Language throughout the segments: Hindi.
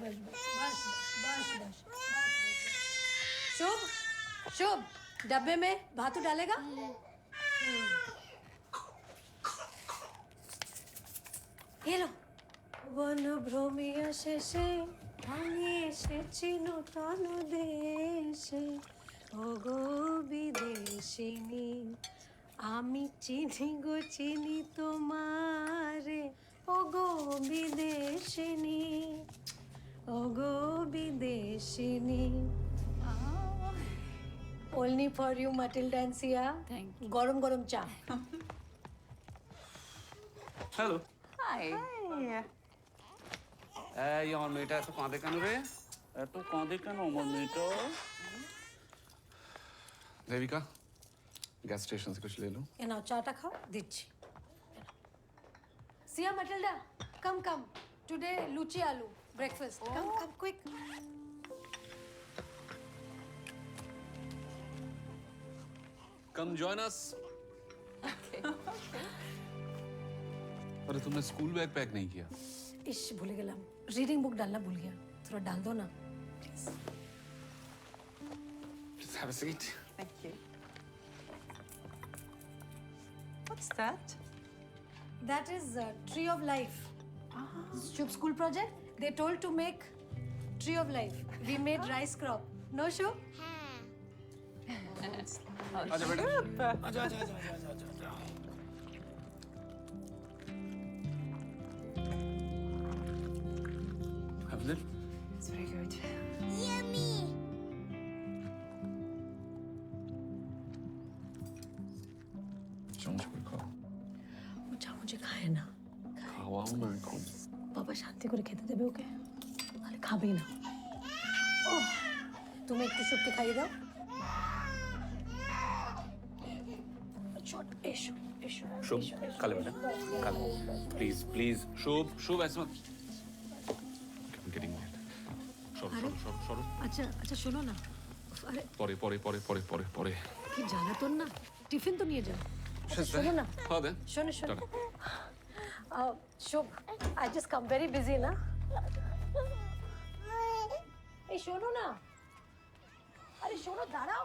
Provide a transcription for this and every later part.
बस बस बस बस बस। शुभ शुभ, डब्बे में भातू डालेगा? ये लो। वन भ्रमिया शेषे আমি এসেছি নূতন দেশে, ওগো বিদেশিনী, আমি চিনি গো চিনি তোমারে, ওগো বিদেশিনী, ওগো বিদেশিনী। Only for you, Matilda and Sia. Thank you. গরম গরম চা। হ্যালো। Hi. এই আমার মেয়েটা এত কাঁদে কেন রে? এত কাঁদে কেন আমার মেয়েটা? দেবিকা, गैस स्टेशन से कुछ ले लो। ये नाओ चाटा खाओ, दिच्छी। Sia, Matilda, come come. Today luchi aloo breakfast. Come come quick. Come join us. अरे तुमने स्कूल बैग पैक नहीं किया? इश भूल गया, रीडिंग बुक डालना भूल गया, थोड़ा डाल दो ना please. Just have a seat. Thank you. What's that? That is tree of life. Shubh school project, they told to make tree of life. We made rice crop. No Shubh? आजा बेटा। आजा आजा आजा आजा आजा आजा। Have it? It's very good. चम्मच में खाओ। वो चा मुझे खाए ना, खाओ ना खाओ। বাবা শান্তি করে খেতে দেবে ওকে, তাহলে খাবেই না। ওহ, তুমি একটু শুটকে খাইয়ে দাও। ছোট এসো এসো शुभ काले बेटा काले प्लीज प्लीज शुभ शुभ ऐसे मत गेटिंग मैड সরো সরো সরো সরো আচ্ছা আচ্ছা শোনো না, আরে পরে পরে পরে পরে পরে পরে কি জ্বালাতন না, টিফিন তো নিয়ে যাও। আচ্ছা, শোনো না, হ্যাঁ দে শোনো শোনো, টাটা। Shubh I just come very busy না। এই শোনো না, আরে শোনো দাঁড়াও,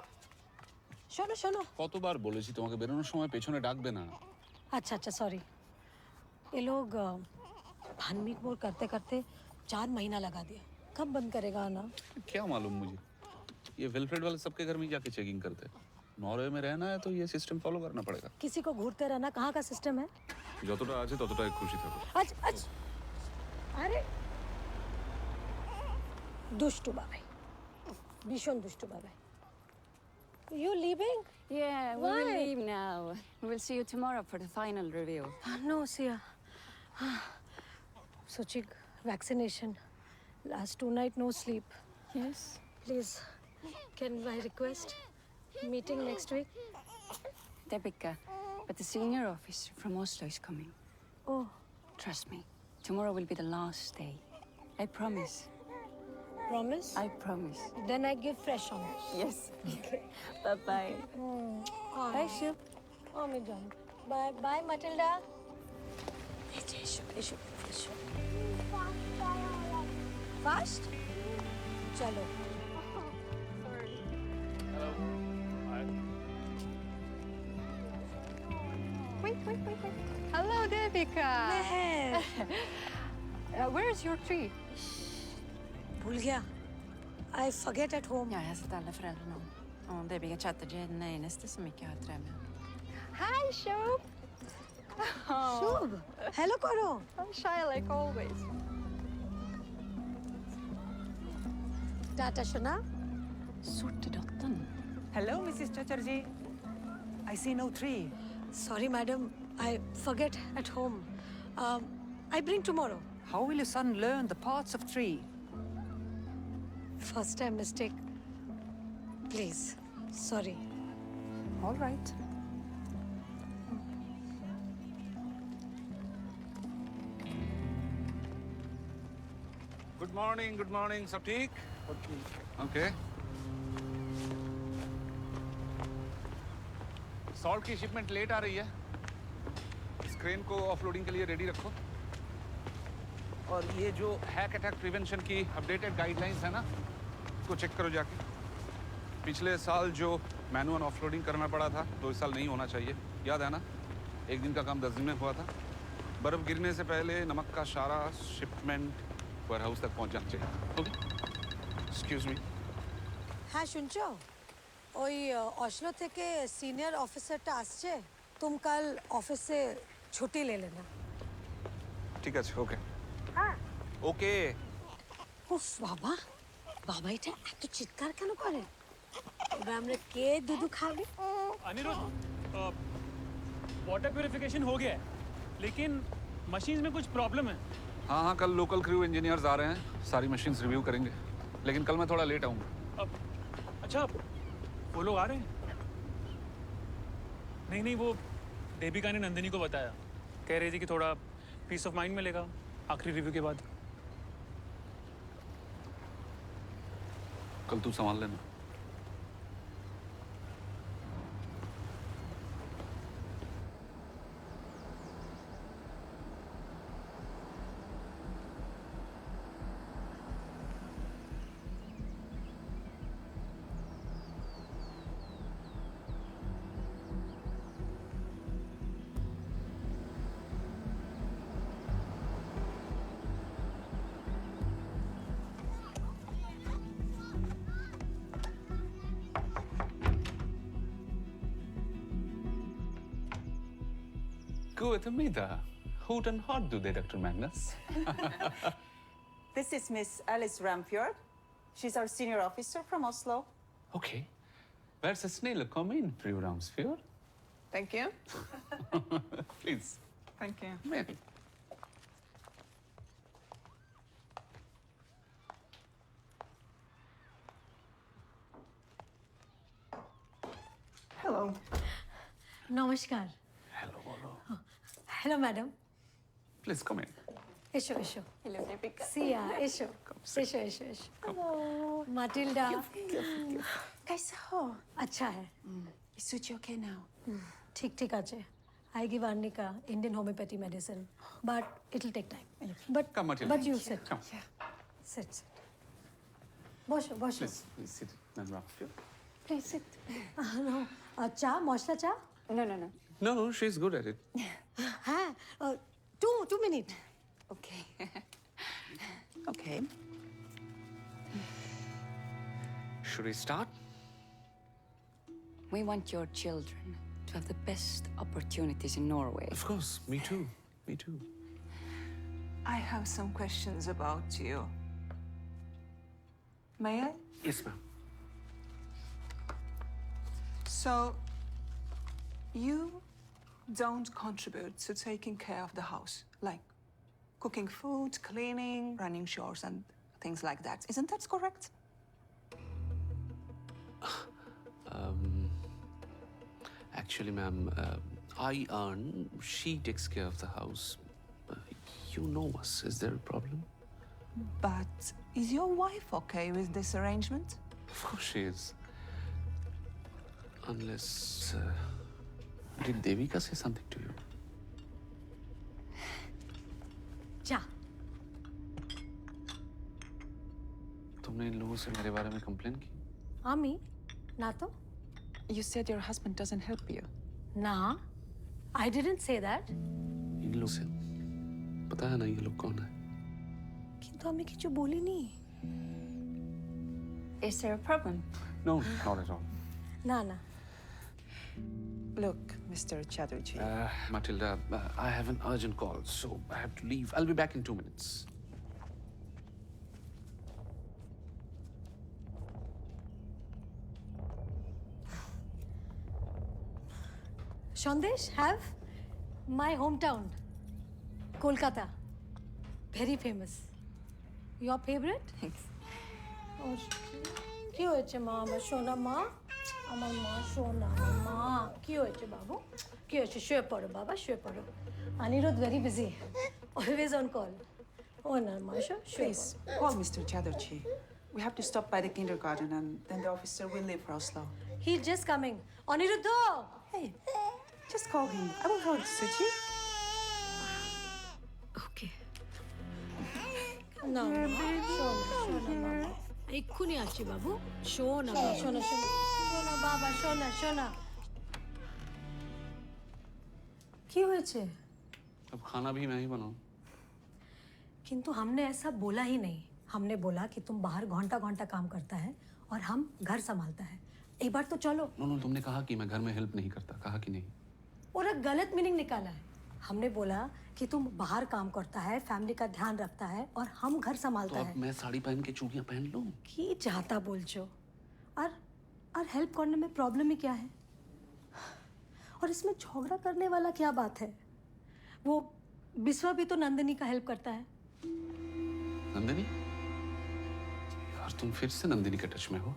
শোনো শোনো। কতবার বলেছি তোমাকে বেরোনোর সময় পেছনে ডাকবে না। अच्छा अच्छा सॉरी, ये लोग भानमीक मोर करते करते 4 महीना लगा दिया, कब बंद करेगा आना? क्या मालूम मुझे, ये विल्फ्रेड वाले सबके घर में जाके चेकिंग करते हैं। नॉर्वे में रहना है तो ये सिस्टम फॉलो करना पड़ेगा। किसी को घूरते रहना कहाँ का सिस्टम है? যতটা আছে ততটাই খুশি থাকো। अच्छा अच्छा, अरे दुष्टू बाबा, भीषण दुष्टू बाबा। You leaving? Yeah, we Why? will leave now. We will see you tomorrow for the final review. No, Sia. Suchik, vaccination. Last 2 nights no sleep. Yes. Please, can I request meeting next week? Debika, but the senior officer from Oslo is coming. Oh, Trust me. Tomorrow will be the last day. I promise. promise? I promise. Then I give fresh honors. Yes. Bye-bye. Bye, Shiv. Oh, me done. Bye, bye, Matilda. Ishu. Fast? Chalo. Wait. Hello, Debika. Where is your tree? भूल गया. I forget at home. Jag har sett alla föräldrarna och Debiga Chatterjee är den enaste som inte har trä med. Hi, Shub. Shubh, hello karo. I'm shy like always. Tata Shona. Sortedottern. Hello, Mrs. Chatterjee. I see no tree. Sorry, madam. I forget at home. I bring tomorrow. How will your son learn the parts of tree? First time mistake. Please. Sorry. All right. Good morning सब ठीक? ओके। सॉल्ट की शिपमेंट लेट आ रही है, इस क्रेन को ऑफलोडिंग के लिए रेडी रखो। और ये जो हैक अटैक प्रिवेंशन की अपडेटेड गाइडलाइंस है ना, उसको चेक करो जाके। पिछले साल जो मैनुअल ऑफलोडिंग करना पड़ा था, तो इस साल नहीं होना चाहिए। याद है ना, एक दिन का काम 10 दिन में हुआ था। बर्फ गिरने से पहले नमक का सारा शिपमेंट वेयर हाउस तक पहुंच जाना चाहिए। Okay, excuse me. হ্যাঁ শুনছো ওই অসলো থেকে সিনিয়র অফিসারটা আসছে তুমি কাল অফিসে ছুটি লে না ঠিক আছে, ওকে ওকে। উফ বাবা বাবা এটা এত চিৎকার কেন করে এবার আমরা কে দুধু খাবে अनिरुद्ध वाटर प्योरिफिकेशन हो गया है लेकिन मशीन में कुछ प्रॉब्लम है। हाँ हाँ, कल लोकल क्रू इंजीनियर्स आ रहे हैं, सारी मशीन्स रिव्यू करेंगे। लेकिन कल मैं थोड़ा लेट आऊँगा। अब अच्छा वो लोग आ रहे हैं? नहीं वो देविका ने नंदिनी को बताया, कह रही थी कि थोड़ा पीस ऑफ माइंड मिलेगा आखिरी रिव्यू के बाद। कल तू संभाल लेना। Guten Mittag. Hot and hot today, Dr. Magnus. This is Miss Alice Ramfjord. She's our senior officer from Oslo. Okay. Where's the snail? Come in, Fru Ramsfjord. Thank you. Please. Thank you. Maybe. Hello. নমস্কার Hello, hello. Hello madam Please come in. এসো এসো Hello, Deepika. সিয়া এসো এসো এসো এসো মাটিল্ডা कैसे हो? अच्छा है Is Suchi okay now? ठीक ठीक আছে I give Arnika Indian homeopathy medicine but it'll take time Come, Matilda. but you sit Come. sit বসো বসো Please sit. And Ramsfjord. Please sit. no চা মশলা চা No. No, she's good at it. হ্যাঁ 2 minutes Okay. Okay. Should we start? We want your children to have the best opportunities in Norway. Of course. Me too. Me too. I have some questions about you. May I? Yes, ma'am. So, you don't contribute to taking care of the house, like cooking food, cleaning, running chores, and things like that. Isn't that correct? Actually, ma'am, I earn. She takes care of the house. You know us. Is there a problem? But is your wife okay with this arrangement? Of course she is. Unless... did Devika say something to you? চা तुमने इन लोगों से मेरे बारे में कंप्लेन की? আমি না তো You said your husband doesn't help you. না I didn't say that इन लोगों से पता है ना ये लोग कौन है? কিন্তু আমি কিছু বলিনি Is there a problem? No, not at all. না না Look, Mr. Chatterjee. Matilda, I have an urgent call, so I have to leave. I'll be back in 2 minutes. Sandesh, have my hometown, Kolkata. Very famous. Your favorite? Thanks. কি হয়েছে মা আমার সোনা মা আমার মা সোনা মা কি হয়েছে বাবু কি হয়েছে শুয়ে পড়ো বাবা শুয়ে পড়ো Aniruddha very busy always on call ও না মা শুয়ে Please, call Mr. Chatterjee. We have to stop by the kindergarten and then the officer will leave for Oslo. He just coming Aniruddha Hey, just call him. I will hold Suchi. Okay না মা, শোনা মামা, এক্ষুনি আসছি বাবু। শোনা মা, শোনা শোনা শোনা বাবা, শোনা শোনা। কি হয়েছে? अब खाना भी मैं ही बनाऊं। किंतु हमने ऐसा बोला ही नहीं। हमने बोला कि तुम बाहर घंटा घंटा काम करता है और हम घर संभालता है। एक बार तो चलो। नो नो, तुमने कहा कि मैं घर में हेल्प नहीं करता, कहा कि नहीं? और एक गलत मीनिंग निकाला है। हमने बोला कि तुम बाहर काम करता है, फैमिली का ध्यान रखता है और हम घर तो संभालता अब है। मैं साड़ी पहन के चूड़ियां पहन लूं? की चाहता बोल जो। और हेल्प करने में प्रॉब्लम ही क्या है? और इसमें झगड़ा करने वाला क्या बात है? वो बिस्वा भी तो नंदिनी का हेल्प करता है। नंदिनी? यार तुम फिर से नंदिनी के टच में हो।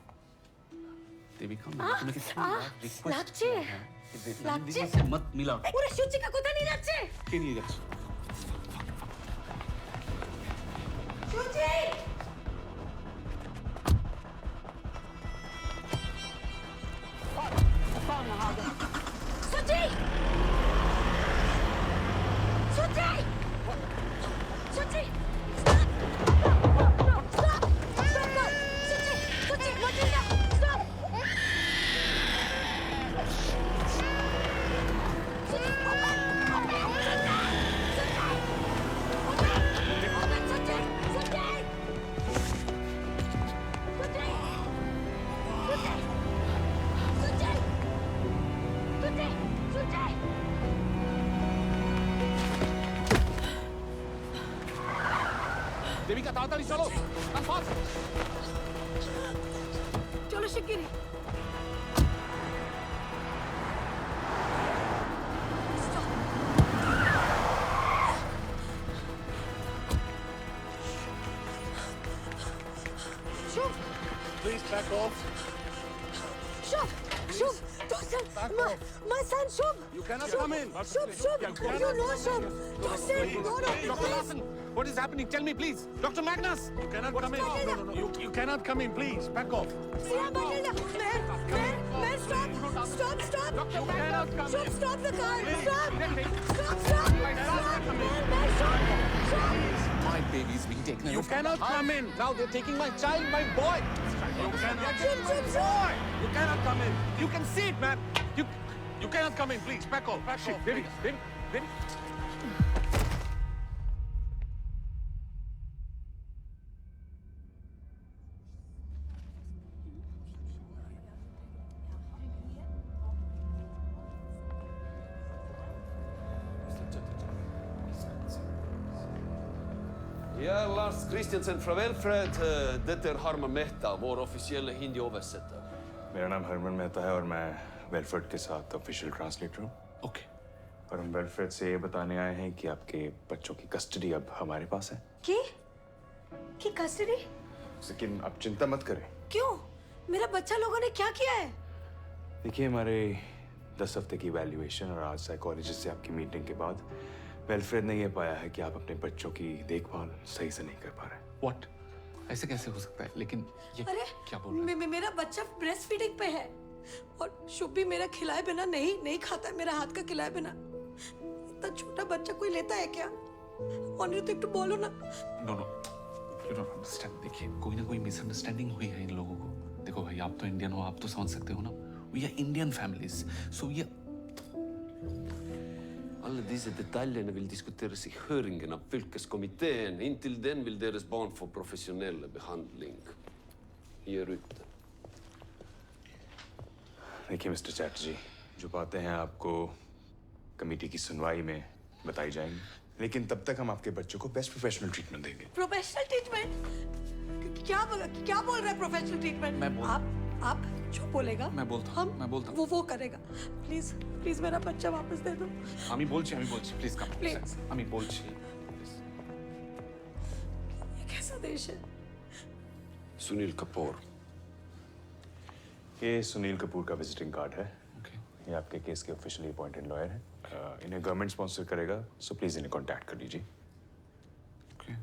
देविका, मैंने तुम्हें कितनी बार रिक्वेस्ट লাগছে किया है कि লাগছে नंदिनी से मत मिला। ওরে সুচিকা কোথায় নিয়ে যাচ্ছে? के लिए जाओ। সুচি! সুচি! সুচি! সুচি! Stop! Stop! Stop! সুচি! সুচি! মজিনা! Stop! সুচি! Open! Open! সুচি! সুচি! Open! Open! সুচি! সুচি! সুচি! সুচি! সুচি! সুচি! সুচি! देविका ताड़ाताड़ी चलो, come fast। চলো শিগগিরই। শুভ, Please back off. Shubho, Shubho, Tosin, my son Shubh. You cannot Shubh, come in. Shubh, Shubh, you know Shubh. Tosin, no, Dr. please. Larson, what is happening? Tell me, please. Dr. Magnus. You cannot come in. No, no, You cannot come in, please. Back off. Siya Matilda, man, stop. You cannot come Shubh, in. stop the car. Stop. My baby's being taken away. You cannot come in. Now they're taking my child, my boy. You cannot. Shubh. You cannot come in. You can see it, man. You cannot come in, please. Back off. Back off. Baby, please. baby. Ja, Lars Christiansen från Welfred. Det är Harman Mehta, vår officiella hindi-översättare. मेरा नाम हरमन मेहता है और मैं वेलफेड के साथ ऑफिशियल ट्रांसलेटर हूँ। Okay. और हम वेलफेड से ये बताने आए हैं कि आपके बच्चों की कस्टडी अब हमारे पास है। की कस्टडी? लेकिन आप चिंता मत करें। क्यों? मेरा बच्चा लोगों ने क्या किया है? देखिए, हमारे 10 हफ्ते की वैल्यूएशन और आज साइकोलॉजिस्ट से आपकी मीटिंग के बाद वेलफेड ने ये पाया है कि आप अपने बच्चों की देखभाल सही से नहीं कर पा रहे। What? ऐसे कैसे हो सकता है? लेकिन ये अरे क्या बोल रहे हैं? मेरा बच्चा ब्रेस्ट फीडिंग पे है और शुभ भी मेरा खिलाए बिना नहीं खाता है, मेरा हाथ का खिलाए बिना। इतना छोटा बच्चा कोई लेता है क्या? तो एक तो बोलो ना। No, no. You don't understand. देखिए, कोई ना कोई मिसअंडरस्टैंडिंग हुई है इन लोगों को। देखो भाई, आप तो इंडियन हो, आप तो समझ सकते हो ना। We are Indian families, so we are... Alla dessa detaljerna vill diskuteras i höringen av fylkeskommittén. Intill den vill deras barn få professionell behandling. Ger ut det. देखिए मिस्टर चैटर्जी, जो बातें हैं आपको कमेटी की सुनवाई में बताई जाएंगी, लेकिन तब तक हम आपके बच्चों को बेस्ट प्रोफेशनल ट्रीटमेंट देंगे। Professional treatment? क्या बोल रहे हैं प्रोफेशनल ट्रीटमेंट? मैं बोल- आप जो बोलेगा मैं बोलता हूँ, मैं बोलता हूँ। वो करेगा। प्लीज मेरा बच्चा वापस दे दो। আমি বলছি, প্লিজ কাম। Please. আমি বলছি। ये कैसा देश है? Sunil Kapoor. ये सुनील कपूर का विजिटिंग कार्ड है। Okay. ये आपके केस के ऑफिशियली अपॉइंटेड लॉयर हैं। इन्हें गवर्नमेंट स्पॉन्सर करेगा, सो प्लीज इन्हें कांटेक्ट कर लीजिए। Okay.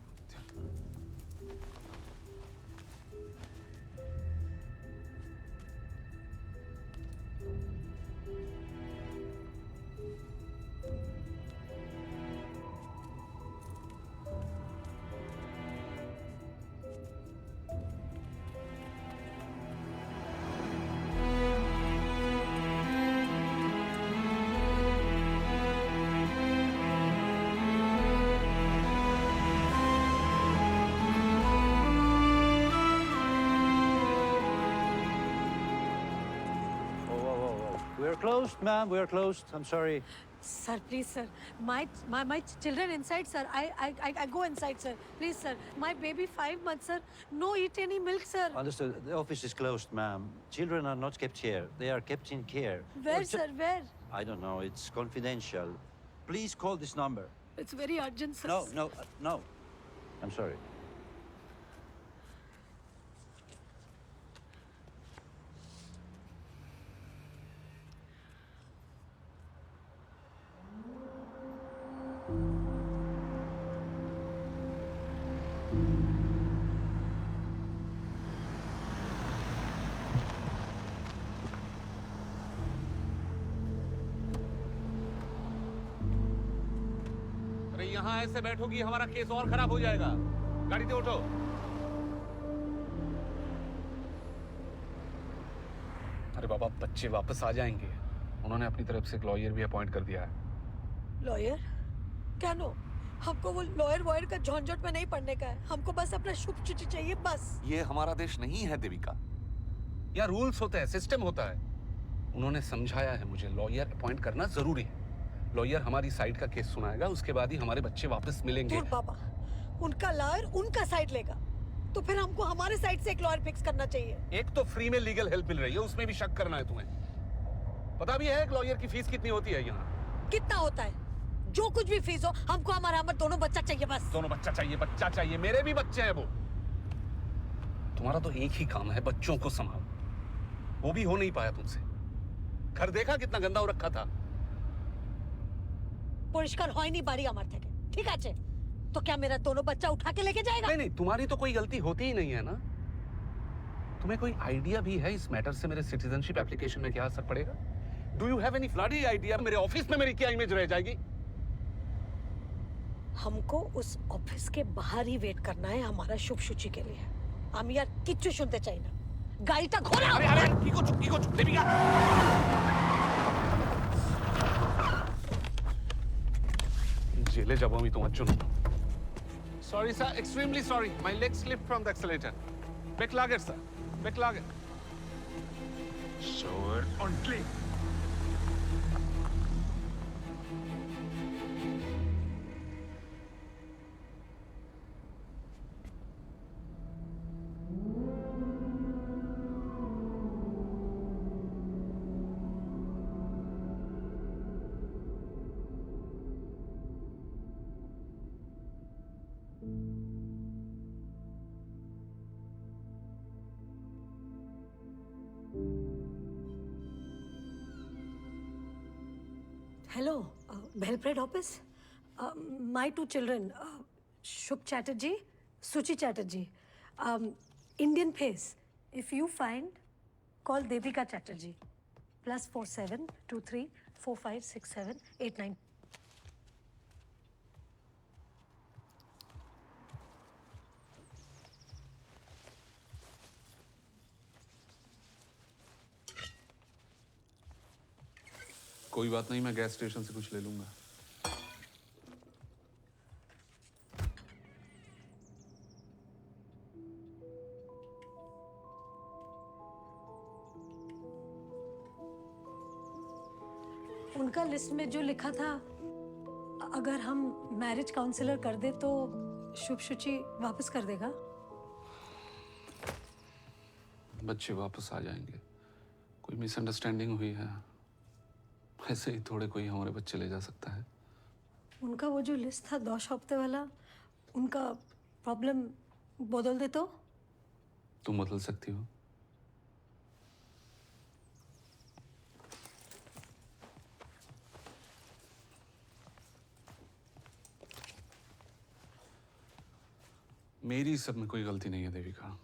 We're closed, ma'am. We're closed. I'm sorry. Sir, please, sir. My children inside, sir. I go inside, sir. Please, sir. My baby 5 months, sir. No eat any milk, sir. Understood. The office is closed, ma'am. Children are not kept here. They are kept in care. Where, sir? Where? I don't know. It's confidential. Please call this number. It's very urgent, sir. No. I'm sorry. अरे यहाँ ऐसे बैठोगी हमारा केस और खराब हो जाएगा। गाड़ी से उठो। अरे बाबा, बच्चे वापस आ जाएंगे। उन्होंने अपनी तरफ से एक लॉयर भी अपॉइंट कर दिया है। लॉयर? क्या नो? हमको वो लॉयर वॉयर का झंझट में नहीं पड़ने का है। हमको बस अपना शुभ चिट्ठी चाहिए, बस। ये हमारा देश नहीं है देविका। यहाँ रूल्स होते हैं, सिस्टम होता है। उन्होंने समझाया है मुझे, लॉयर अपॉइंट करना जरूरी है। लॉयर हमारी साइड का केस सुनाएगा, उसके बाद ही हमारे बच्चे वापस मिलेंगे। दूर बाबा, उनका लॉयर उनका साइड लेगा, तो फिर हमको हमारे साइड से एक लॉयर फिक्स करना चाहिए। एक तो फ्री में लीगल हेल्प मिल रही है, उसमें भी शक करना है तुम्हें? पता भी है एक लॉयर की फीस कितनी होती है यहाँ? कितना होता है? जो कुछ भी फीस हो, हमको हमारा दोनों बच्चा चाहिए, बस। दोनों बच्चा चाहिए। मेरे भी बच्चे हैं वो। तुम्हारा तो एक ही काम है, बच्चों को संभालो। वो भी हो नहीं पाया तुमसे। घर देखा कितना गंदा हो रखा था। পরিষ্কার হয়নি বাড়ি আমার থেকে, ঠিক আছে? तो क्या मेरा दोनों बच्चा उठा के लेके जाएगा? नहीं, तुम्हारी तो कोई गलती होती ही नहीं है ना। तुम्हें कोई आइडिया भी है इस मैटर से मेरे सिटीजनशिप एप्लीकेशन में क्या असर पड़ेगा? Do you have any bloody idea मेरे ऑफिस में मेरी क्या इमेज रह जाएगी? हमको उस ऑफिस के बाहर ही वेट करना है हमारा शुभ सूची के लिए। हम यार किच्चू सुनते चाहिए ना। गाड़ीটা ঘোরাও। अरे की को देविका। জেলে যাব আমি তোমার জন্য। Sorry sir, extremely sorry. My leg slipped from the accelerator. Beklager sir. Beklager. Sure, ordentligt. Hello, Belgrade office. My 2 children, Shubh Chatterjee, Suchi Chatterjee. Indian face. If you find, call Devika Chatterjee. +47 23 45 67 89. कोई बात नहीं, मैं गैस स्टेशन से कुछ ले लूंगा। उनका लिस्ट में जो लिखा था, अगर हम मैरिज काउंसलर कर दे तो शुभ सूची वापस कर देगा। बच्चे वापस आ जाएंगे। कोई मिसअंडरस्टैंडिंग हुई है, ऐसे ही थोड़े कोई हमारे बच्चे ले जा सकता है। उनका वो जो लिस्ट था 2 हफ्ते वाला, उनका प्रॉब्लम बदल दे तो? तुम बदल सकती हो। मेरी सब में कोई गलती नहीं है देविका।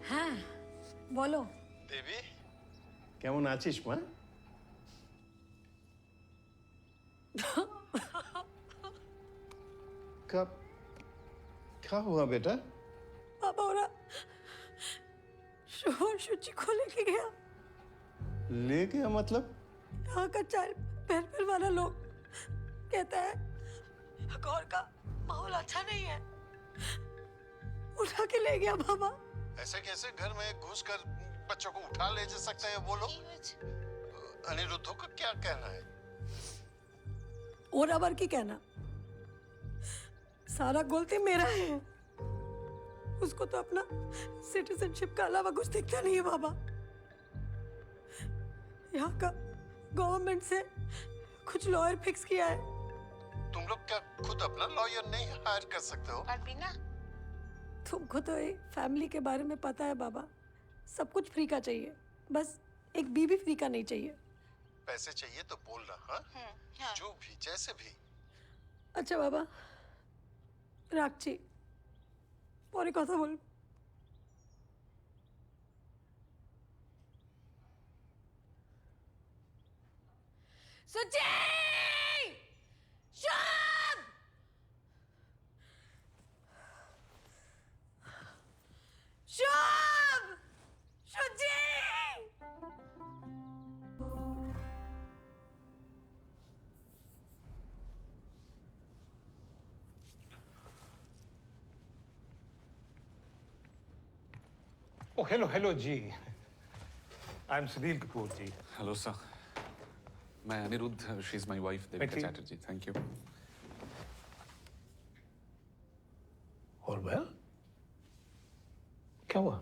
হ্যাঁ বলো। দেবী কেমন আছিস মা? क्या हुआ बेटा? बाबा ওরা शुभ और शुचि को लेके गया। ले गया मतलब? यहाँ का चाइल्ड वेलफेयर वाला लोग कहता है गौर का माहौल अच्छा नहीं है, उठा के ले गया बाबा। ऐसे कैसे घर में घुसकर बच्चों को उठा ले जा सकते हैं वो लोग? अनिरुद्धों का क्या कहना है? और अबर की कहना, सारा गलती मेरा है। उसको तो अपना सिटीजनशिप का अलावा कुछ दिखता नहीं है बाबा। यहाँ का गवर्नमेंट से कुछ लॉयर फिक्स किया है। तुम लोग क्या खुद अपना लॉयर नहीं हायर कर सकते हो? तुमको तो एक फैमिली के बारे में पता है बाबा, सब कुछ फ्री का चाहिए, बस एक बीवी फ्री का नहीं चाहिए। पैसे चाहिए तो बोलना, हाँ? जो भी जैसे भी। अच्छा बाबा, রাখছি, পরে কথা বলবো। सुची! शुभ! शुभ! शुची! Oh, hello, जी। I'm Sunil Kapoor ji. Hello sir, मैं Aniruddha, she is my wife Devika Chatterjee. Thank you. और वेल, क्या हुआ?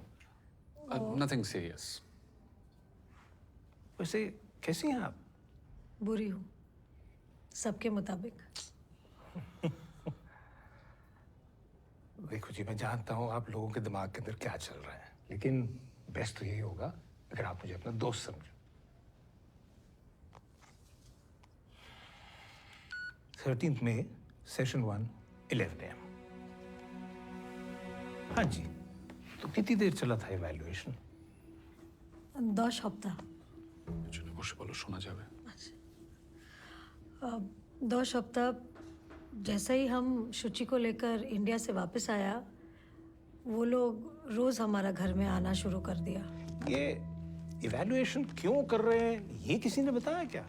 Nothing serious. वैसे कैसी हैं आप? बुरी हूँ, सबके मुताबिक। देखो जी, मैं जानता हूँ आप लोगों के दिमाग के अंदर क्या चल रहा है, लेकिन बेस्ट तो यही होगा अगर आप मुझे अपना दोस्त समझो। 13th May, session 1, 11 AM। हाँ जी, तो कितनी देर चला था इवैल्यूएशन? 10 সপ্তাহ। বসে বলো, শোনা যাবে। 2 सप्ताह जैसे ही हम शुचि को लेकर इंडिया से वापस आया, वो लोग रोज हमारा घर में आना शुरू कर दिया। ये इवैल्यूएशन क्यों कर रहे हैं, ये किसी ने बताया क्या?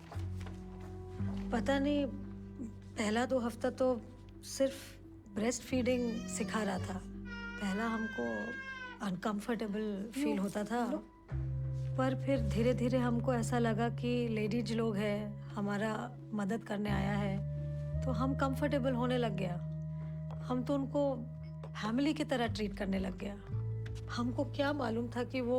पता नहीं, पहला 2 हफ्ता तो सिर्फ ब्रेस्ट फीडिंग सिखा रहा था। पहला हमको अनकंफर्टेबल फील होता था, पर फिर धीरे धीरे हमको ऐसा लगा कि लेडीज लोग हैं, हमारा मदद करने आया है, तो हम कंफर्टेबल होने लग गया। हम तो उनको फैमिली की तरह ट्रीट करने लग गया। हमको क्या मालूम था कि वो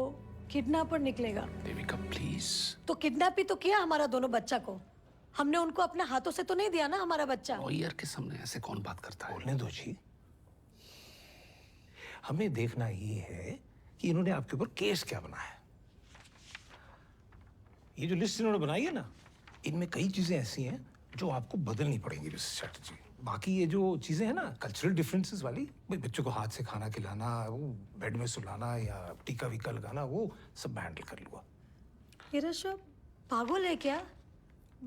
किडनैपर निकलेगा। देविका प्लीज। तो किडनैप ही तो किया हमारा दोनों बच्चा को। हमने उनको अपने हाथों से तो नहीं दिया ना हमारा बच्चा। लॉयर के सामने ऐसे कौन बात करता है? बोलने दो जी। हमें देखना ये है कि इन्होंने आपके ऊपर केस क्या बनाया है। ये जो लिस्ट इन्होंने बनाई है ना, इनमें कई चीजें ऐसी हैं जो आपको बदलनी पड़ेंगी मिस्टर चैटर्जी। बाकी ये जो चीजें हैं ना कल्चरल डिफरेंसेस वाली, भाई बच्चों को हाथ से खाना खिलाना, वो बेड में सुलाना या टीका वीका लगाना, वो सब मैं हैंडल कर लूँगा। ये ऋषभ पागल है क्या?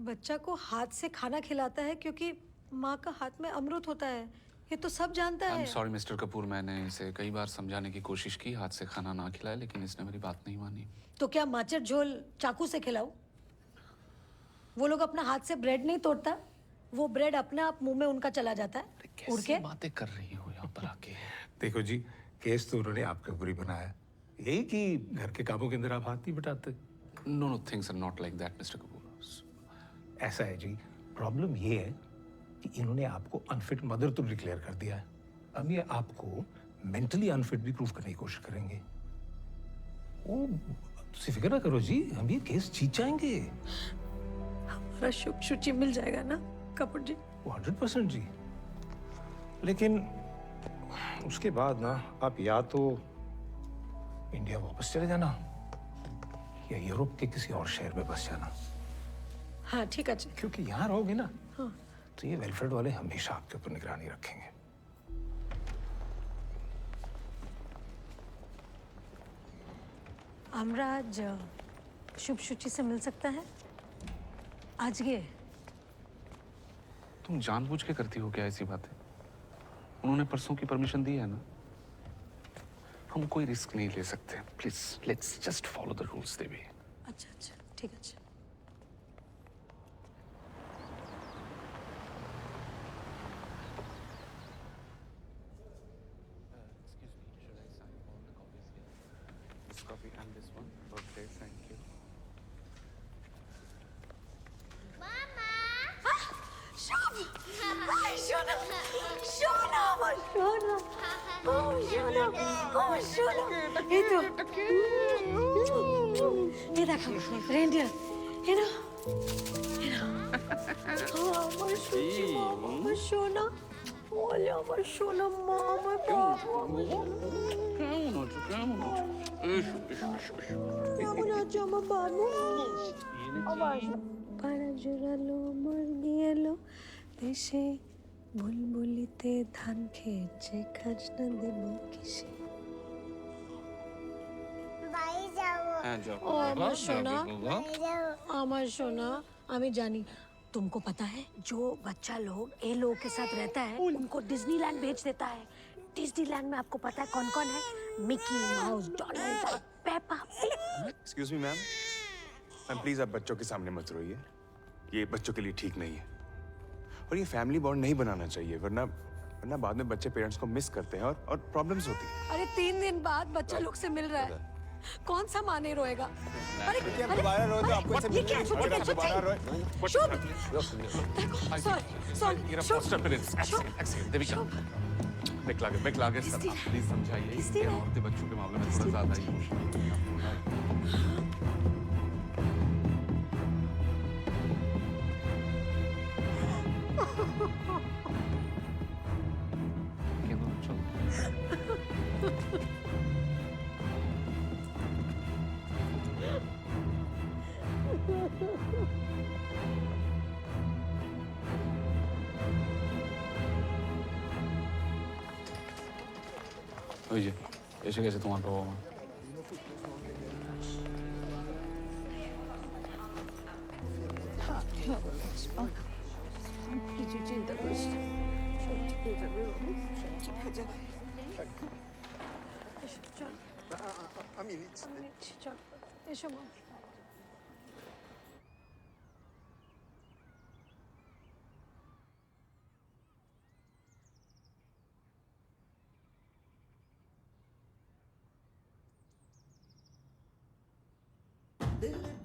बच्चा को हाथ से खाना खिलाता है क्योंकि माँ का हाथ में अमृत होता है, ये तो सब जानता है। सॉरी मिस्टर कपूर, मैंने इसे कई बार समझाने की कोशिश की, हाथ से खाना ना खिलाए, लेकिन इसने मेरी बात नहीं मानी। तो क्या माचर झोल चाकू से खिलाऊं? वो लोग अपना हाथ से ब्रेड नहीं तोड़ता, वो ब्रेड अपने आप मुंह में उनका चला जाता है उड़ के। बातें कर रही हो यहाँ पर आके। देखो जी, केस तो उन्होंने आपके ऊपर ही बनाया, यही कि घर के कामों के अंदर आप हाथ नहीं बटाते। No, things are not like that mister Kapoor. ऐसा है जी, प्रॉब्लम ये है कि इन्होंने आपको अनफिट मदर तो डिक्लेयर कर दिया है। अब ये आपको मेंटली अनफिट भी प्रूव करने की कोशिश करेंगे। वो तुम फिक्र ना करो जी, हम ये केस जीत जाएंगे। हमारा शुभ शुचि मिल जाएगा ना कपूर जी? 100% जी। लेकिन उसके बाद ना आप या तो इंडिया वापस चले जाना या यूरोप के किसी और शहर में बस जाना। हाँ ठीक है जी। क्योंकि यहाँ रहोगे ना, हाँ। तो ये वेलफेयर वाले हमेशा आपके ऊपर निगरानी रखेंगे। हमरा आज शुभ शुचि से मिल सकता है? आज ये तुम जानबूझ के करती हो क्या ऐसी बातें? उन्होंने परसों की परमिशन दी है ना। हम कोई रिस्क नहीं ले सकते. Please, let's just follow the rules, Devi. अच्छा अच्छा ठीक है. This copy and this one. Okay, thank you. Shona! Shona! আমার Shona! Oh, Shona! Oh, Shona! এই তো। এই দেখো, reindeer. এই নাও। এই নাও। আমার Shona, আমার Shona. ওলে আমার Shona মা, আমার বাবা, আমার কেমন আছো আমার বাবু? আবার পাড়া জোড়ালো মুরগি এলো দেশে বুলবুলিতে ধান খেয়েছে খাজনা দেব কিসে ओ আমার সোনা আমার সোনা আমি জানি तुमको पता है जो बच्चा लोग ये लोगों के साथ रहता है उनको डिज्नीलैंड भेज देता है. डिज्नीलैंड में आपको पता है कौन कौन है? Mickey mouse, Donald duck, Peppa pig. Excuse me ma'am, please आप बच्चों के सामने मत रोइए. ये बच्चों के लिए ठीक नहीं है और ये फैमिली बॉन्ड नहीं बनाना चाहिए, वरना बाद में बच्चे पेरेंट्स को मिस करते हैं और प्रॉब्लम्स होती है. अरे 3 दिन बाद बच्चा लोग से मिल रहा है, कौन सा माँ नहीं रोएगा? अरे दोबारा रोए तो आपको ये क्या दोबारा रोए. शुभ सॉरी देविका, बैक लागे सर, आप प्लीज समझाइए. ये औरतें बच्चों के मामले में थोड़ा ज्यादा ही ऐसे कैसे तुम्हारा होगा?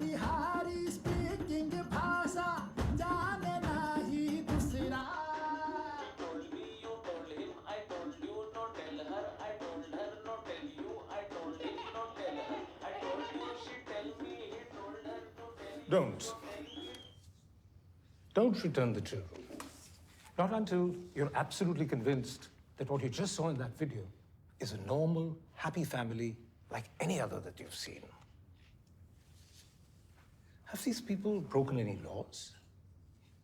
बिहारी स्पीकिंग भाषा जाने नहीं दूसरा. Don't return the children. Not until you're absolutely convinced that what you just saw in that video is a normal, happy family like any other that you've seen. Have these people broken any laws?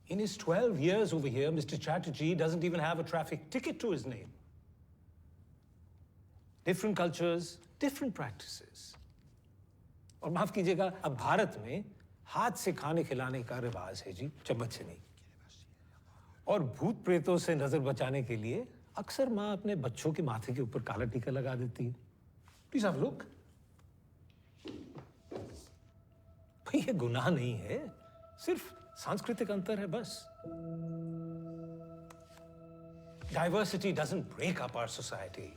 In his 12 years over here, Mr. Chatterjee doesn't even have a traffic ticket to his name. Different cultures, different practices. और माफ कीजिएगा, अब भारत में हाथ से खाने खिलाने का रिवाज है जी, चम्मच से नहीं. और भूत प्रेतों से नजर बचाने के लिए अक्सर माँ अपने बच्चों के माथे के ऊपर काला टीका लगा देती है. Please have a look. भाई ये गुनाह नहीं है, सिर्फ सांस्कृतिक अंतर है बस. Diversity doesn't break up our society.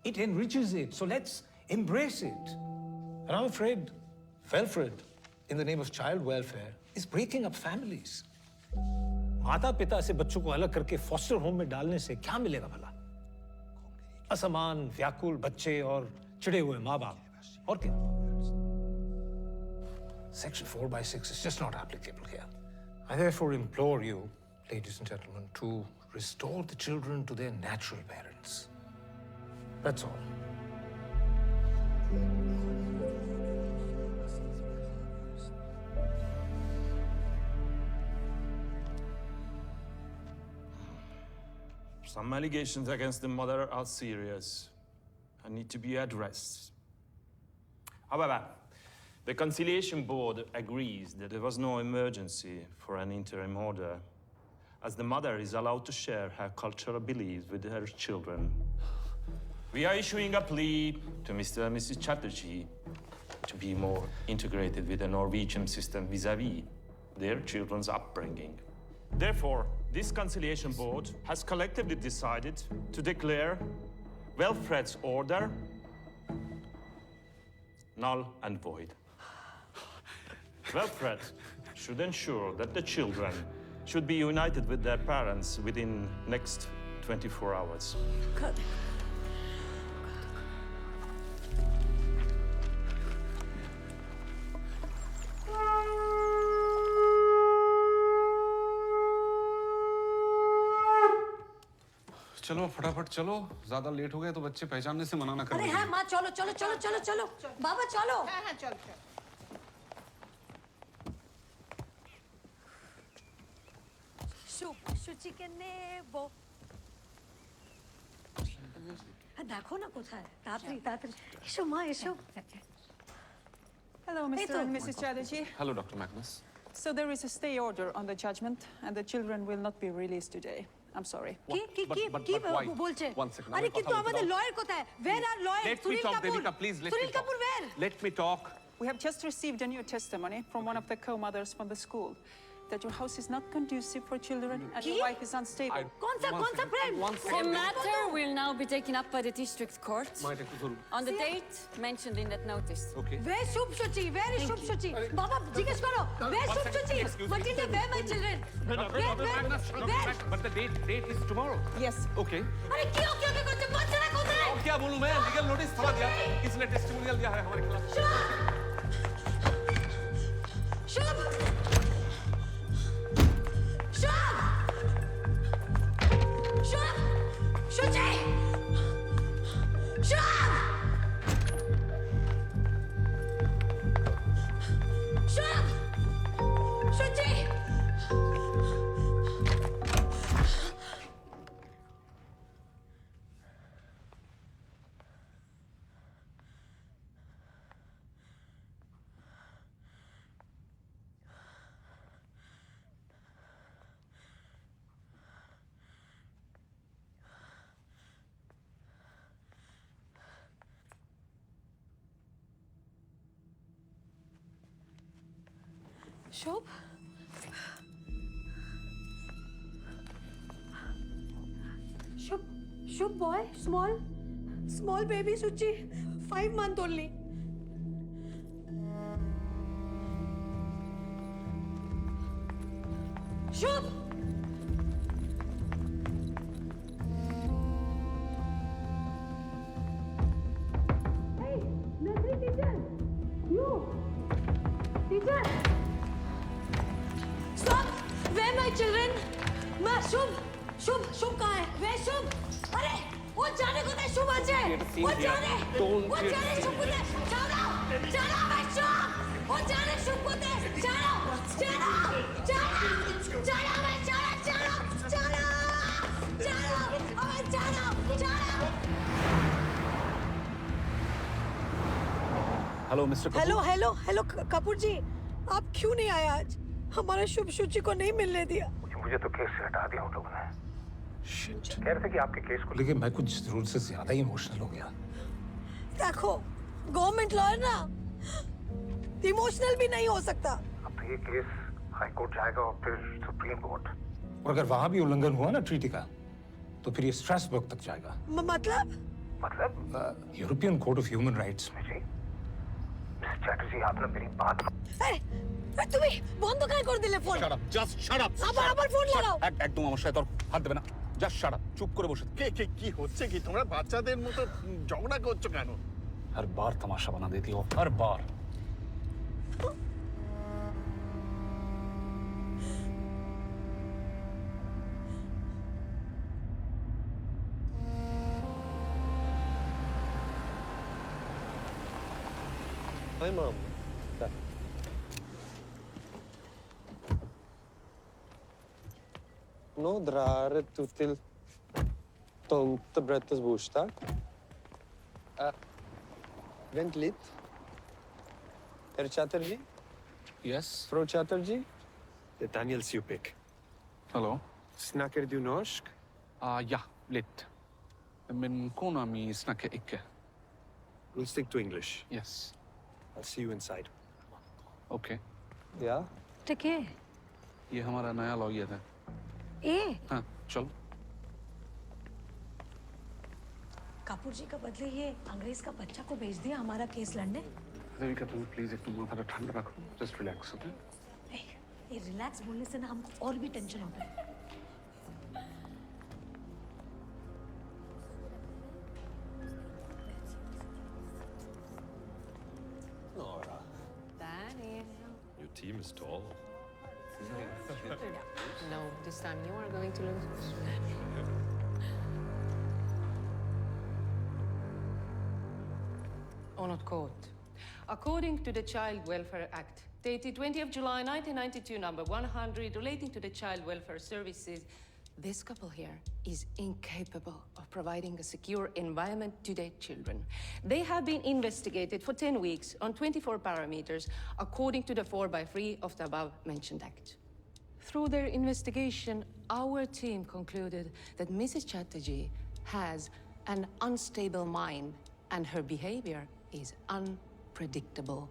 It enriches it. So let's embrace it. And I'm afraid Felfred, in the name of child welfare, is breaking up families. माता पिता से बच्चों को अलग करके फॉस्टर होम में डालने से क्या मिलेगा भला? असमान, व्याकुल बच्चे और चिढ़े हुए माँ बाप. और क्या? Section 4/6 is just not applicable here. I therefore implore you, ladies and gentlemen, to restore the children to their natural parents. That's all. Some allegations against the mother are serious and need to be addressed. However, the Conciliation Board agrees that there was no emergency for an interim order, as the mother is allowed to share her cultural beliefs with her children. We are issuing a plea to Mr. and Mrs. Chatterjee to be more integrated with the Norwegian system vis-à-vis their children's upbringing. Therefore, this conciliation board has collectively decided to declare Wilfred's order null and void. Wilfred should ensure that the children should be united with their parents within next 24 hours. चलो फटाफट चलो, ज्यादा लेट हो गए तो बच्चे पहचानने से मना ना करें। अरे हाँ माँ चलो चलो चलो चलो चलो बाबा चलो। हाँ हाँ चल चल। शुचि के नेबो। देखो ना कोথায় तातरी तातरी এসো মা এসো। Hello, Mr. and Mrs. Chatterjee. Hello, Dr. Magnus. So there is a stay order on the judgment, and the children will not be released today. I'm sorry. কি কি কি কি বলছে? One second. আরে কিন্তু আমাদের লয়ার কোথায়? Where are lawyers? Let me Sunil talk, Kapoor. Devika, please. Let me Sunil talk. Kapoor where? Let me talk. We have just received a new testimony from one of the co-mothers from the school that your house is not conducive for children and your wife is unstable. कौन सा friend? The matter will now be taken up by the district court might एक जरूर। on the date mentioned in that notice. Okay. Where is Shubh Shuchi? Where is Shubh Shuchi? Baba জিজ্ঞেস করো। Where is Shubh Shuchi? Matilda, where my children? Where? But the date is tomorrow. Yes. Okay. अरे क्यों क्यों क्या करते? बच्चा कोথায়? और क्या बोलूं मैं? लीगल नोटिस थमा दिया। किसने टेस्टिमोनियल दिया है हमारे खिलाफ? शुभ शुभ शुभ शुचि शुभ शुभ शुचि शुभ शुभ शुभ boy small baby Suchi 5 months only Shubh hey nursery teacher you teacher Stop! Where my children? Ma, Shubh कहाँ है? Where Shubh? अरे वो जाने को नहीं शुभ अच्छे वो जाने शुभ को दे जाना मैं शुभ वो जाने शुभ को दे जाना मैं जाना हेलो मिस्टर हेलो कपूर जी आप क्यों नहीं आए आज हमारा शुभ शुचि को नहीं मिलने दिया मुझे तो केस से हटा दिया उन लोगों ने कह रहे थे कि आपके केस को लेके मैं कुछ जरूरत से ज्यादा ही इमोशनल हो गया देखो गवर्नमेंट लॉयर ना इमोशनल भी नहीं हो सकता अब तो ये केस हाई कोर्ट जाएगा और फिर सुप्रीम कोर्ट और अगर वहां भी उल्लंघन हुआ ना ट्रीटी का तो फिर ये स्ट्रासबर्ग तक जाएगा मतलब European court of human rights में जी मिस चैटर्जी आपने मेरी बात তুমি বন্ধ কেন করে দিলে ফোন shut up আবার ফোন লাগাও একদম আমার সাথে তোর হাত দেবে না জাস্ট শাট আপ চুপ করে বসে কি হচ্ছে কি তোমরা বাচ্চাদের মতো ঝগড়া করছো কেন हर बार तमाशा बना देती हो हर बार Hi, Mom. Nå drar du til Tomtebrettets bursdag. Vent litt. Herr Chatterjee? Yes. Fru Chatterjee? Det er Daniel Supik. Hello. Snakker du norsk? Ja, litt. Min konami snacka ikke. We'll stick to English. Yes. I'll see you inside. Okay. Yeah? टके ये हमारा नया लॉयर है. ए हाँ, चलो. कपूर जी का बदले ये अंग्रेज का बच्चा को भेज दिया हमारा केस लड़ने. देविका तुम प्लीज एक माथा ठंडा रखो. Just relax. ओके. ये रिलैक्स बोलने से ना हमको और भी टेंशन होता है. Nora, Danny. your team is tall. No, this time you are going to lose. Honored Court. According to the Child Welfare Act, dated 20th of July 1992, number 100, relating to the Child Welfare Services, this couple here is incapable of providing a secure environment to their children. They have been investigated for 10 weeks on 24 parameters, according to the 4x3 of the above-mentioned act. Through their investigation, our team concluded that Mrs. Chatterjee has an unstable mind and her behavior is unpredictable.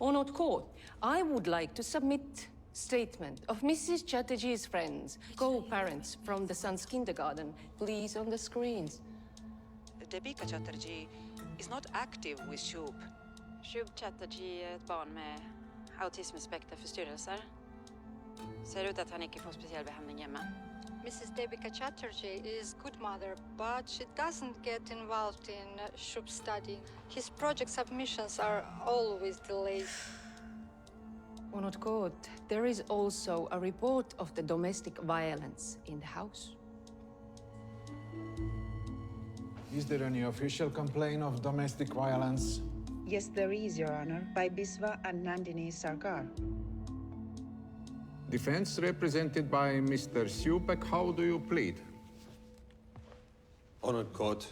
Honored Court, I would like to submit statement of Mrs. Chatterjee's friends, co-parents from the son's kindergarten, please on the screens. Debika Chatterjee is not active with Shub. Shub Chatterjee är ett barn med autismspektraförstyrrelser. Ser ut att han inte får speciell behandling hemma. Mrs. Debika Chatterjee is good mother, but she doesn't get involved in Shub's study. His project submissions are always delayed. Honored Court, there is also a report of the domestic violence in the house. Is there any official complaint of domestic violence? Yes, there is, Your Honor, by Biswa and Nandini Sarkar. Defense represented by Mr. Supek, how do you plead? Honored Court,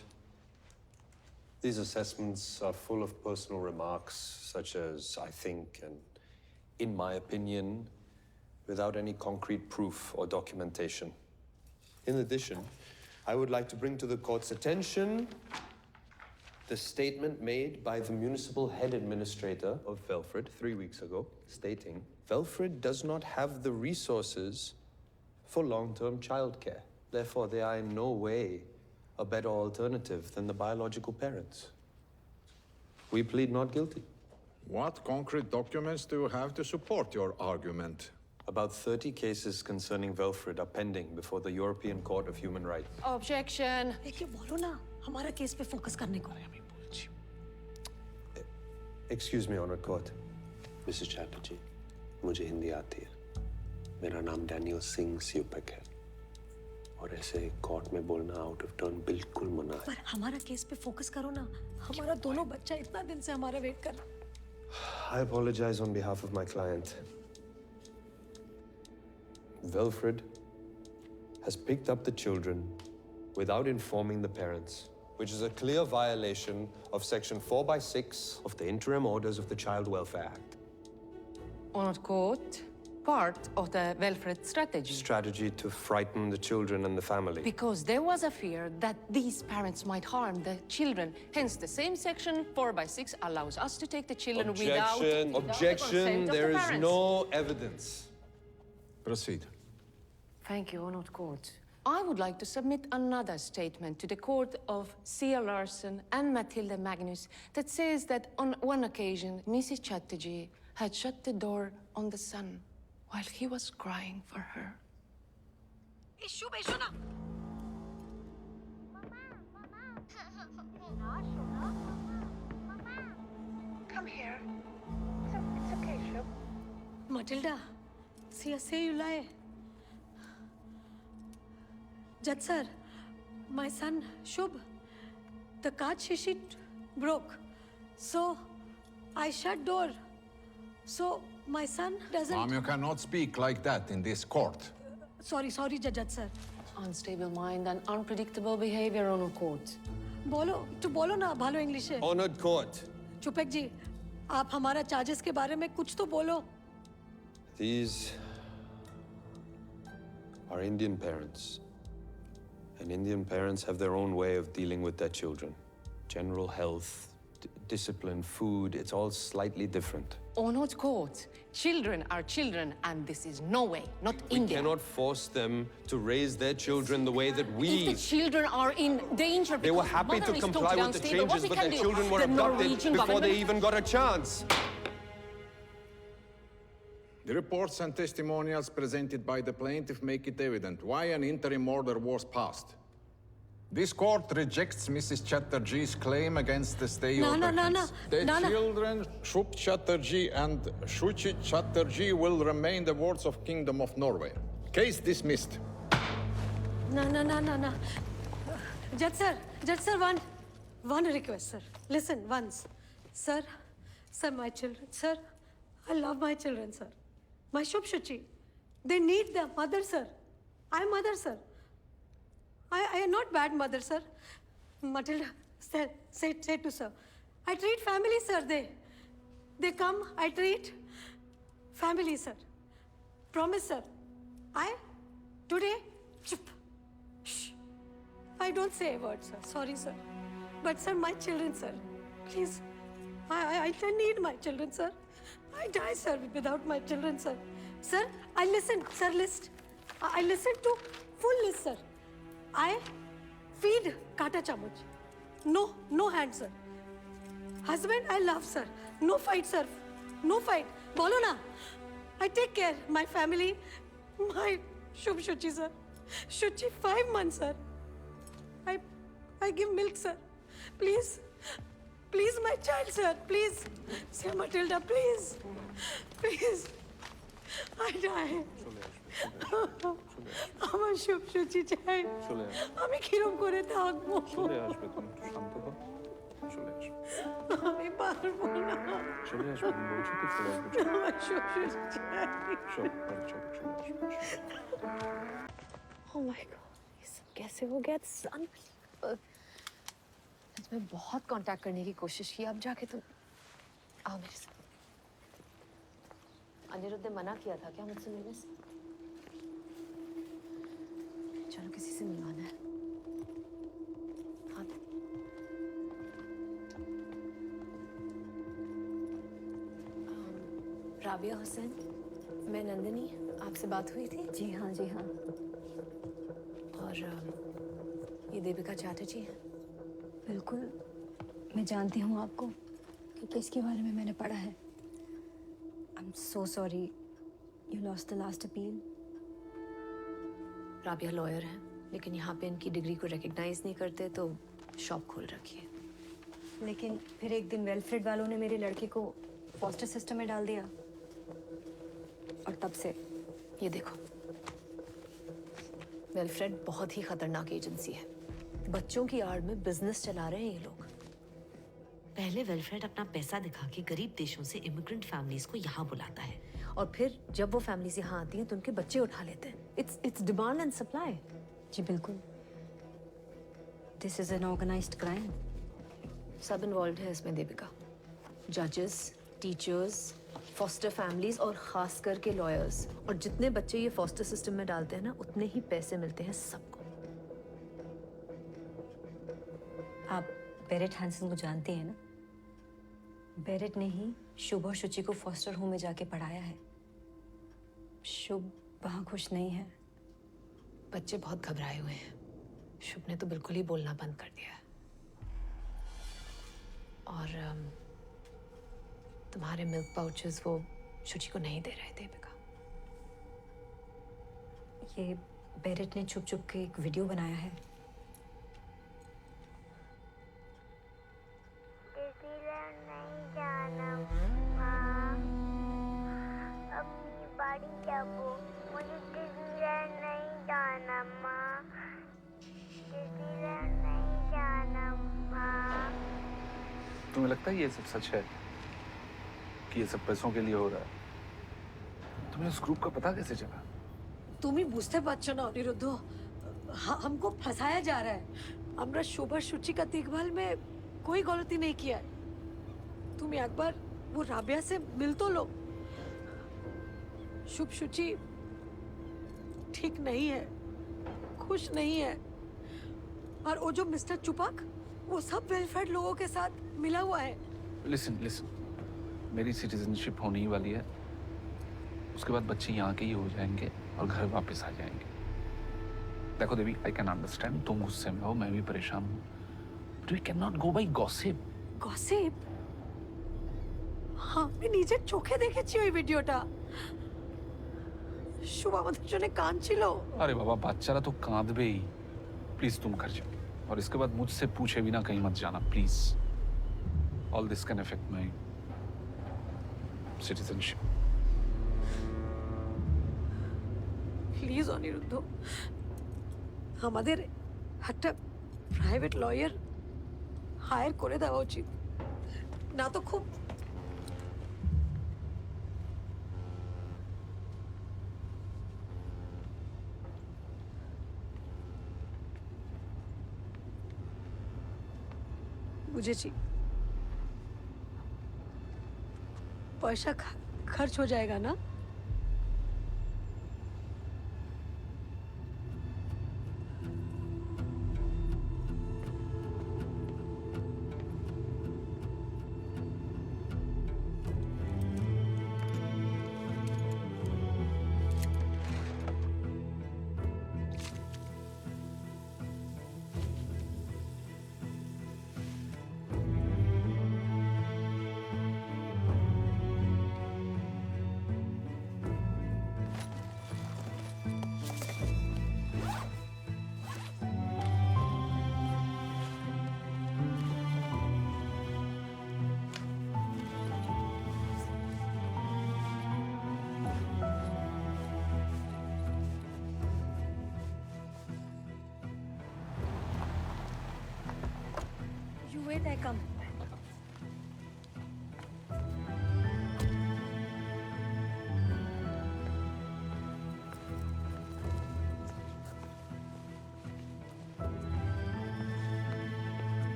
these assessments are full of personal remarks such as "I think" and "in my opinion," without any concrete proof or documentation. In addition, I would like to bring to the court's attention the statement made by the municipal head administrator of Velfred 3 weeks ago, stating Velfred does not have the resources for long-term childcare. Therefore, they are in no way a better alternative than the biological parents. We plead not guilty. What concrete documents do you have to support your argument? About 30 cases concerning Velfred are pending before the European Court of Human Rights. Objection. देखिए बोलो ना हमारा केस पे फोकस करने को. Excuse me, Honored Court. Mrs. Chatterjee, मुझे हिंदी आती है. मेरा नाम डैनियल सिंह स्यूपेक है. और ऐसे कोर्ट में बोलना आउट ऑफ टर्न बिल्कुल मना है. पर हमारा केस पे फोकस करो ना. हमारा दोनों बच्चा इतना दिन से हमारा वेट कर. I apologize on behalf of my client. Velfred has picked up the children without informing the parents, which is a clear violation of Section 4/6 of the Interim Orders of the Child Welfare Act. Honored Court, part of the welfare strategy. Strategy to frighten the children and the family. Because there was a fear that these parents might harm the children. Hence, the same Section 4/6 allows us to take the children without the consent of There the is parents. no evidence. Proceed. Thank you, Honored Court. I would like to submit another statement to the court of Sia Larson and Matilda Magnus that says that on one occasion, Mrs. Chatterjee had shut the door on the son while he was crying for her. Issue बेशो ना. Come here. It's okay, Shub. Matilda, say you lie. Judge sir, my son Shubh, the kaach sheet broke, so I shut door. So my son doesn't. Mom, you cannot speak like that in this court. Sorry, Judge sir. Unstable mind and unpredictable behavior, Honored Court. बोलो ना भालो इंग्लिश है. Honored Court. चुपेक जी, आप हमारा चार्जेस के बारे में कुछ तो बोलो. These are Indian parents And Indian parents have their own way of dealing with their children. General health, discipline, food, it's all slightly different. Onoj court. Children are children, and this is Norway, not We India. cannot force them to raise their children the way that we... If the children are in danger, They were because happy mother to is comply totally with the unstable, what changes, we but can their do? children were The abducted Norwegian before they government- even got a chance. The reports and testimonials presented by the plaintiff make it evident why an interim order was passed. This court rejects Mrs. Chatterjee's claim against the stay No, order. no, no, no. The No, no. children, Shub Chatterjee and Shuchi Chatterjee, will remain the wards of Kingdom of Norway. Case dismissed. No. Judge sir, one request, sir. Listen, once. Sir, my children, sir. I love my children, sir. My Shub Shuchi. They need their mother, sir. I'm mother, sir. I am not bad mother, sir. Matilda, say to sir. I treat family, sir. They come, I treat family, sir. Promise, sir. Today, chup. Shh. I don't say a word, sir. Sorry, sir. But, sir, my children, sir. Please. I need my children, sir. I die, sir, without my children, sir. Sir, I listen, sir, list. I listen to full list, sir. I feed kata chamuch. No hand, sir. Husband, I love, sir. No fight, sir. No fight. Bolo na. I take care. My family, my Shub Shuchi, sir. Shuchi, 5 months, sir. I give milk, sir. Please, my child, sir. Please, Sir Matilda, please. I die. আমার সব সুচি চাই আমি কিরম করে থাকবো চলে আসবে তুমি একটু শান্ত হও চলে আসবে আমি পারবো না চলে আসবে আমি বলছি তো চলে আসবে আমার সব সুচি চাই চল চলে আসবে Oh my God, ये सब कैसे हो गया? It's unbelievable. मैं बहुत कांटेक्ट करने की कोशिश की अब जाके तुम आओ मेरे साथ। अनिरुद्ध ने मना किया था क्या मुझसे मिलने से? चलो किसी से मिलवाना है। हाँ। राबिया हुसैन, मैं नंदिनी, आपसे बात हुई थी? जी हाँ। और ये देविका चैटर्जी है। बिल्कुल, मैं जानती हूँ आपको क्योंकि इसके बारे में मैंने पढ़ा है। I'm so sorry you lost the last appeal. Rabia lawyer है, लेकिन यहाँ पे इनकी डिग्री को रिकग्नाइज नहीं करते तो शॉप खोल रखी है। लेकिन फिर एक दिन वेलफ्रेड वालों ने मेरे लड़के को फॉस्टर सिस्टम में डाल दिया और तब से ये देखो, वेलफ्रेड बहुत ही खतरनाक एजेंसी है। बच्चों की आड़ में बिजनेस चला रहे हैं ये लोग। पहले वेलफेयर अपना पैसा दिखा के गरीब देशों से इमिग्रेंट फैमिलीज को यहाँ बुलाता है और फिर जब वो फैमिलीज यहाँ आती हैं तो उनके बच्चे उठा लेते हैं। It's demand and supply. जी बिल्कुल, this is an organised crime. सब इन्वॉल्व है इसमें देविका, जजेस, टीचर्स, फॉस्टर फैमिलीज और खास करके लॉयर्स। और जितने बच्चे ये फॉस्टर सिस्टम में डालते हैं ना, उतने ही पैसे मिलते हैं सबको। आप बेरेट हैंसन को जानती हैं ना? बेरेट ने ही शुभ और शुचि को फॉस्टर होम में जाके पढ़ाया है। शुभ वहाँ खुश नहीं है। बच्चे बहुत घबराए हुए हैं। शुभ ने तो बिल्कुल ही बोलना बंद कर दिया है। और तुम्हारे मिल्क पाउचेस वो शुचि को नहीं दे रहे थे देविका। ये बेरेट ने छुप छुप के एक वीडियो बनाया है। मुझे डिज्नीलैंड नहीं जाना माँ। डिज्नीलैंड नहीं जाना माँ। तुम्हें लगता है ये सब सच है कि ये सब पैसों के लिए हो रहा है? तुम्हें उस ग्रुप का पता कैसे चला? তুমি বুঝতে পারছো না অনিরুদ্ধ, हमको फंसाया जा रहा है। আমরা শোভা সুচি का देखभाल में कोई गलती नहीं किया है। तुम एक बार वो राबिया से मिल तो लो। शुभ शुचि ठीक नहीं है, खुश नहीं है। और वो जो मिस्टर चुपक, वो सब वेलफेयर लोगों के साथ मिला हुआ है। लिसन लिसन, मेरी सिटीजनशिप होने ही वाली है, उसके बाद बच्चे यहाँ के ही हो जाएंगे और घर वापस आ जाएंगे। देखो देवी, आई कैन अंडरस्टैंड, तुम गुस्से में हो, मैं भी परेशान हूँ, but we can not go by gossip. Gossip? हाँ, मैं নিজের চোখে দেখেছি ওই ভিডিওটা। শুভ আমাদের জন্য কাঁদছিল। अरे बाबा, বাচ্চারা तो कांदबे ही। प्लीज तुम घर जाओ, और इसके बाद मुझसे पूछे बिना कहीं मत जाना, please. All this can affect my citizenship. Please Aniruddha, আমাদের একটা প্রাইভেট লয়ার হায়ার করে দেওয়া উচিত, না তো খুব বুঝেছি, পয়সা खर्च हो जाएगा ना? You wait, I come.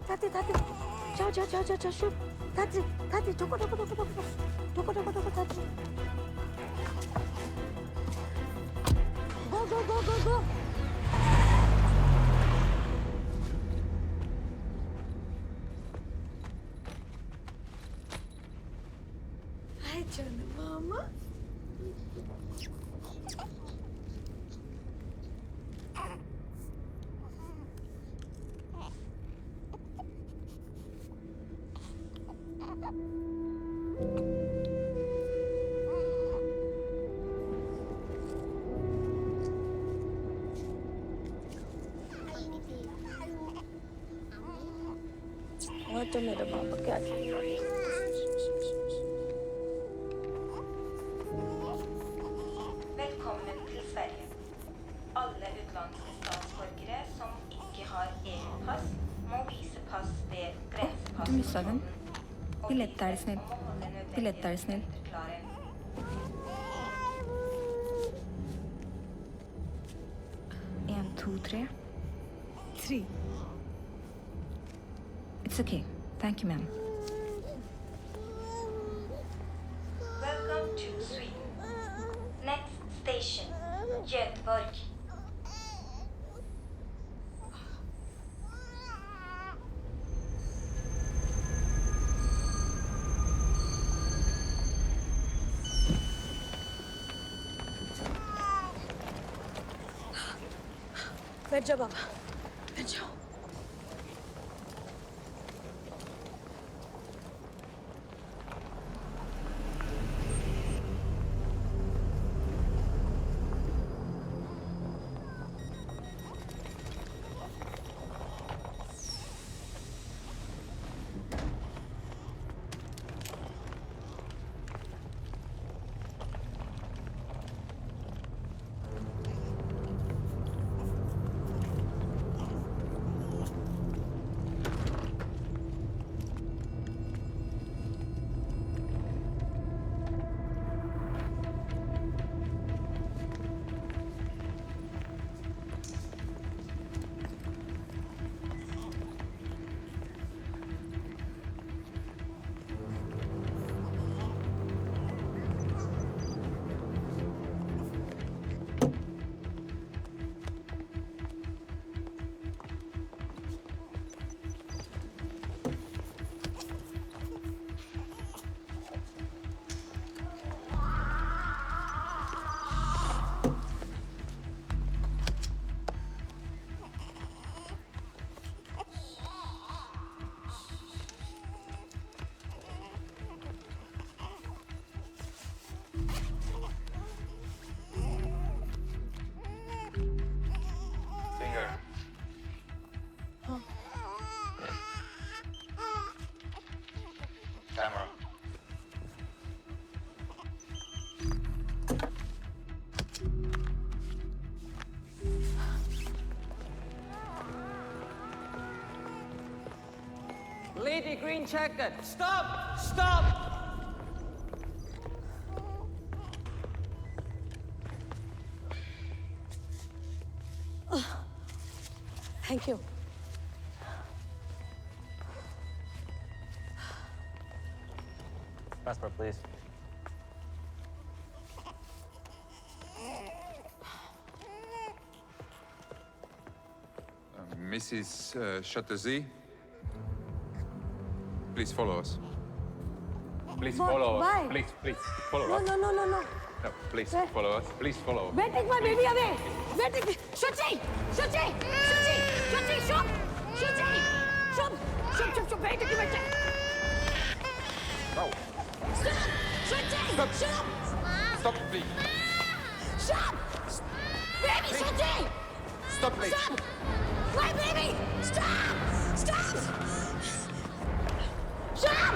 Tati, Tati, ciao, ciao, ciao, ciao, ciao, ciao. Tati, Tati, tocco, tocco, tocco, tocco, tocco, tocco, tocco, Tati. Go, go, go, go, go. Hi, Jana, Mama. तो मेरा पापा क्या Velkommen til Sverige. Alle utenlandske statsborgere som ikke har EU-pass, må vise pass ved Du missade den. Biljett är snäll. Biljett är snäll. En, två, tre. Three. It's okay. Thank you, ma'am. बैठ जाओ बाबा, बैठ जाओ। Camera. Lady green jacket, stop! Stop! Thank you. Passport, please. Mrs. Chatterjee, please follow us. Please follow us. Why? Please follow us. No. No, please follow us. Please follow us. Wait, take my baby away. Wait, take me. Shuchi! Shub! Wait, take me. No. Stop! Shuchi! Stop. Stop, please. Shut! Baby, Shuchi! Stop, please. Stop! My baby! Stop! Stop! Shut!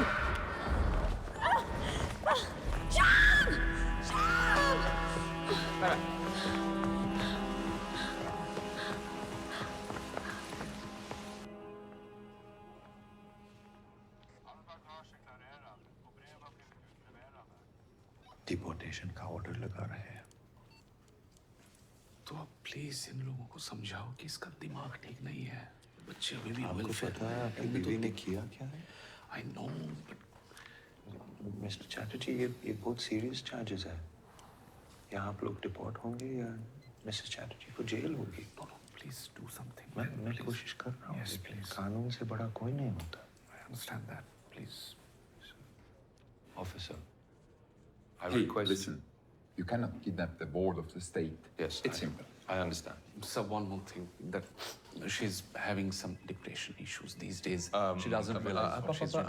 Deportation का ऑर्डर लगा रहे हैं। तो अब प्लीज इन लोगों को समझाओ कि इसका दिमाग ठीक नहीं है। बच्चे अभी भी आपको पता है आपकी बीवी ने किया क्या है? आई नो मिस्टर चैटर्जी, ये बहुत सीरियस चार्जेस है। या आप लोग डिपोर्ट होंगे या मिसेस चैटर्जी को जेल होगी। Please do something. मैं कोशिश कर रहा हूँ। Yes, please. कानून से बड़ा कोई नहीं होता। I understand that. Please. Officer, I Hey, request. listen. You cannot kidnap the board of the state. Yes, It's simple. I understand. So one more thing, that she's having some depression issues these days. She doesn't realize what she's doing.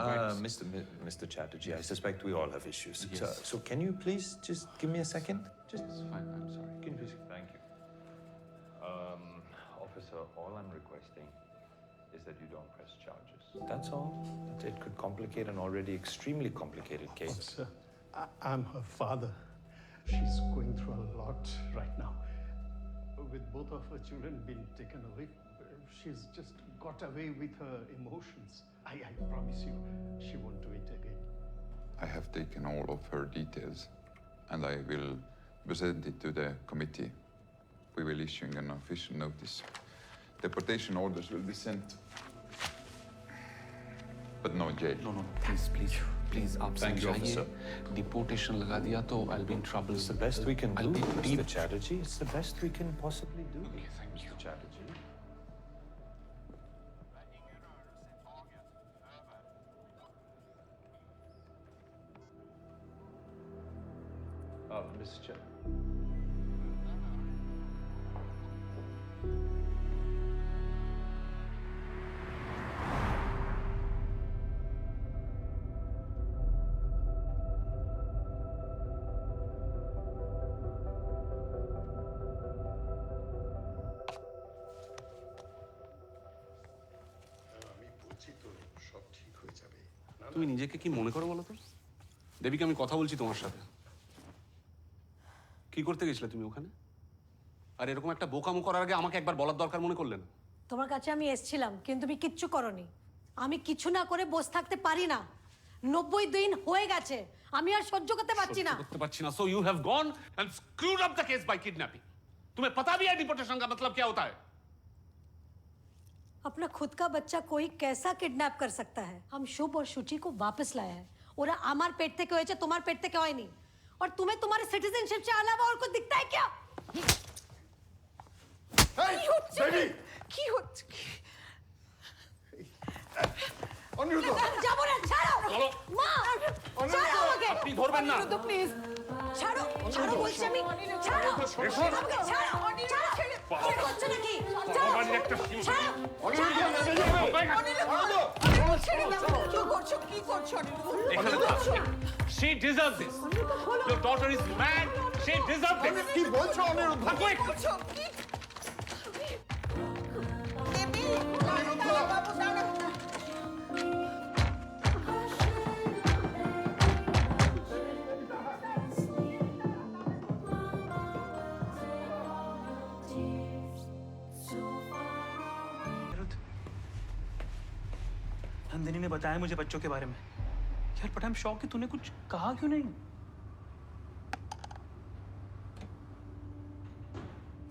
Mr. Chatterjee, I suspect we all have issues. Yes. So can you please just give me a second? Just It's fine, I'm sorry. Can you please? Thank you. Officer, all I'm requesting is that you don't press charges. That's all. It could complicate an already extremely complicated case. Sir, I'm her father. She's going through a lot right now. With both of her children being taken away, she's just got away with her emotions. I promise you, she won't do it again. I have taken all of her details and I will present it to the committee. We will issue an official notice. Deportation orders will be sent. But no jail. No, please, आप Thank you, समझाइए। officer. Deportation लगा दिया तो I'll be in trouble. It's the best we can do, Mr. Chatterjee. It's the best we can possibly do. Okay, thank you. Mr. Chatterjee. Mr. তুমি নিজেকে কি মনে করো বলো তো? দেবিকা, আমি কথা বলছি তোমার সাথে। কি করতে গেছিলে তুমি ওখানে? আর এরকম একটা বোকামো করার আগে আমাকে একবার বলার দরকার মনে করলেন? তোমার কাছে আমি এসেছিলাম, কিন্তু তুমি কিচ্ছু করনি। আমি কিছু না করে বসে থাকতে পারি না। 90 দিন হয়ে গেছে, আমি আর সহ্য করতে পারছি না। করতে পারছি না। So you have gone and screwed up the case by kidnapping. तुम्हें पता भी है डिपोर्टेशन का मतलब क्या होता है? अपना खुद का बच्चा कोई कैसा किडनैप कर सकता है? हम शुभ और शुचि को वापस लाया है। ওরা আমার পেট থেকে হয়েছে, তোমার পেট থেকে হয়নি। और तुम्हें तुम्हारे सिटीजनशिप से अलावा और कुछ दिखता है क्या? বেবি কি হচ্ছে? অনিরুদ্ধ যাবো না, ছাড়ো। চলো। মা, ছাড়ো আমাকে। আপনি ধরবেন না। অনিরুদ্ধ, প্লিজ ছাড়ো, ছাড়ো বলছি আমি। ছাড়ো আমাকে, ছাড়ো। কি করছো নাকি? ছাড়ো। ছাড়ো। She deserves this. Your daughter is mad. She deserves this. কি বলছো অনিরুদ্ধ? नंदिनी ने बताया मुझे बच्चों के बारे में यार, बट आई एम शॉक कि तूने कुछ कहा क्यों नहीं?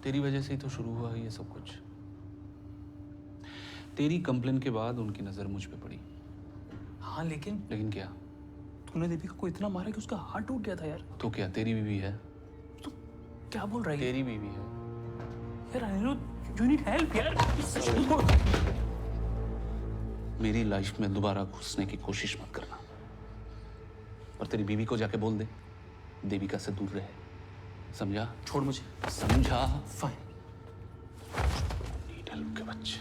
तेरी वजह से ही तो शुरू हुआ ये सब कुछ। तेरी कंप्लेन के बाद उनकी नजर मुझ पे पड़ी। हाँ, लेकिन क्या? तूने दीपिका को इतना मारा कि उसका हार्ट टूट गया था यार। तो क्या तेरी बीवी है? तो क्या बोल रही है? तेरी बीवी है यार अनिरुद्ध, यू नीड हेल्प यार। मेरी लाइफ में दोबारा घुसने की कोशिश मत करना। और तेरी बीवी को जाके बोल दे देविका से दूर रहे। समझा? छोड़ मुझे। समझा? फाइन। नीड हेल्प के बच्चे।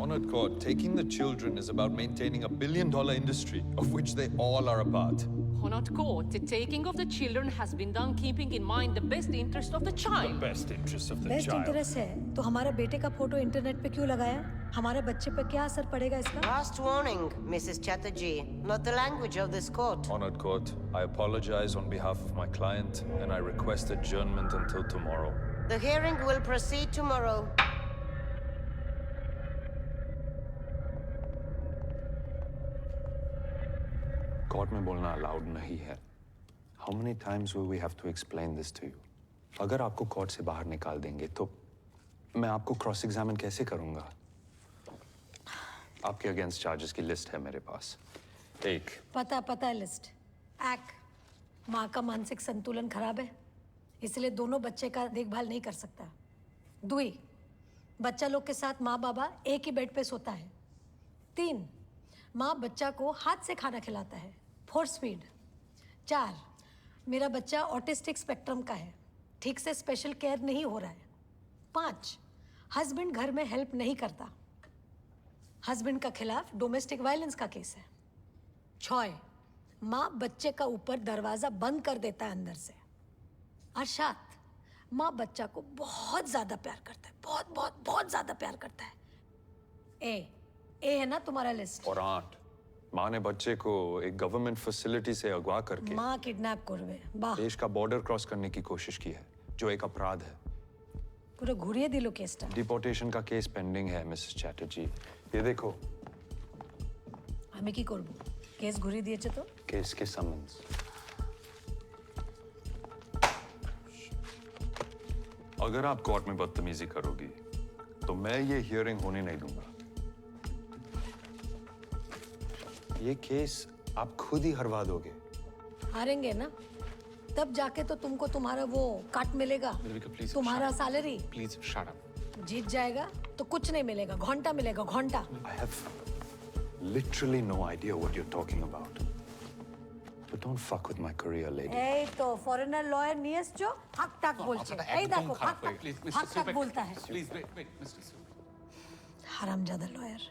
Honored court, taking the children is about maintaining a billion-dollar industry, of which they all are a part. Honored court, the taking of the children has been done keeping in mind the best interest of the child. Best interest of the best child. Interest है तो हमारा बेटे का फोटो इंटरनेट पे क्यों लगाया? हमारे बच्चे पर क्या असर पड़ेगा इसका? Last warning, Mrs. Chatterjee. Not the language of this court. Honored court, I apologize on behalf of my client and I request adjournment until tomorrow. The hearing will proceed tomorrow. Court में बोलना अलाउड नहीं है. How many times will we have to explain this to you? अगर आपको कोर्ट से बाहर निकाल देंगे तो मैं आपको क्रॉस एग्जामिन कैसे करूंगा? आपके अगेंस्ट चार्जेस की लिस्ट है मेरे पास. एक, पता है लिस्ट. एक, माँ का मानसिक संतुलन खराब है, इसलिए दोनों बच्चे का देखभाल नहीं कर सकता. दुई, बच्चा लोग के साथ माँ बाबा एक ही बेड पे सोता है. 3, माँ बच्चा को हाथ से खाना खिलाता है. 4 स्पीड. 4, मेरा बच्चा ऑटिस्टिक स्पेक्ट्रम का है, ठीक से स्पेशल केयर नहीं हो रहा है. 5, हस्बैंड घर में हेल्प नहीं करता, हस्बैंड का खिलाफ डोमेस्टिक वायलेंस का केस है. 6, माँ बच्चे का ऊपर दरवाजा बंद कर देता है अंदर से. और 7, माँ बच्चा को बहुत ज्यादा प्यार करता है, बहुत ज्यादा प्यार करता है. ए है ना तुम्हारा लिस्ट. और 8, माँ ने बच्चे को एक गवर्नमेंट फैसिलिटी से अगवा करके माँ किडनैप करवे बाह देश का बॉर्डर क्रॉस करने की कोशिश की है, जो एक अपराध है. पूरा घुरिए दिलो केसटा. डिपोर्टेशन का केस पेंडिंग है मिसेस चैटर्जी. ये देखो. हमें की करबो? केस घुरी दिएছে तो केस के समन्स. अगर आप कोर्ट में बदतमीजी करोगी तो मैं ये हियरिंग होने नहीं दूंगा. ये केस आप खुद ही हरवा दोगे. हारेंगे ना, तब जाके तो तुमको तुम्हारा वो काट मिलेगा, तुम्हारा सैलरी. Please shut up. जीत जाएगा तो कुछ नहीं मिलेगा, घंटा मिलेगा, घंटा. I have literally no idea what you're talking about. But don't fuck with my career, lady. এই তো ফরেনার লয়ার নিয়ে এসছো, হাক টাক বলছে. এই দেখো হাক টাক बोलता है. Please wait Mr. হারামজাদা lawyer.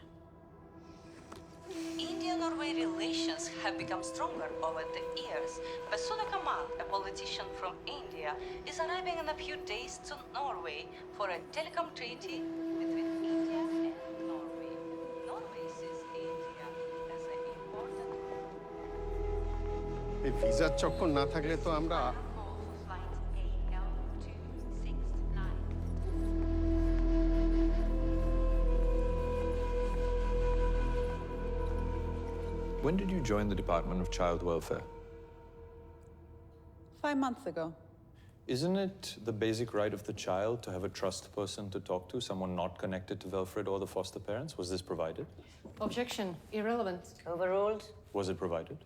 India-Norway relations have become stronger over the years, but Suna Kamal, a politician from India, is arriving in a few days to Norway for a telecom treaty between India and Norway. Norway sees India as an important... এই ভিসার চক্কর না থাকলে তো আমরা When did you join the Department of Child Welfare? 5 months ago. Isn't it the basic right of the child to have a trust person to talk to, someone not connected to Wilfred or the foster parents? Was this provided? Objection. Irrelevant. Overruled. Was it provided?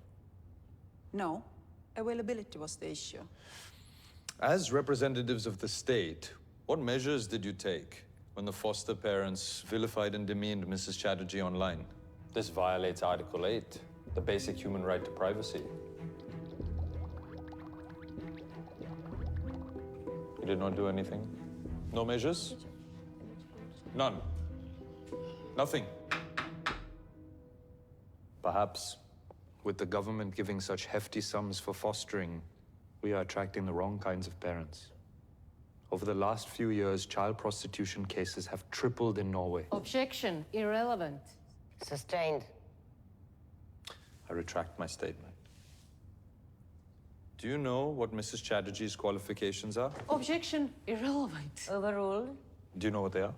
No. Availability was the issue. As representatives of the state, what measures did you take when the foster parents vilified and demeaned Mrs. Chatterjee online? This violates Article 8, the basic human right to privacy. You did not do anything? No measures? None? Nothing? Perhaps, with the government giving such hefty sums for fostering, we are attracting the wrong kinds of parents. Over the last few years, child prostitution cases have tripled in Norway. Objection. Irrelevant. Sustained. I retract my statement. Do you know what Mrs. Chatterjee's qualifications are? Objection. Irrelevant. Overruled. Do you know what they are?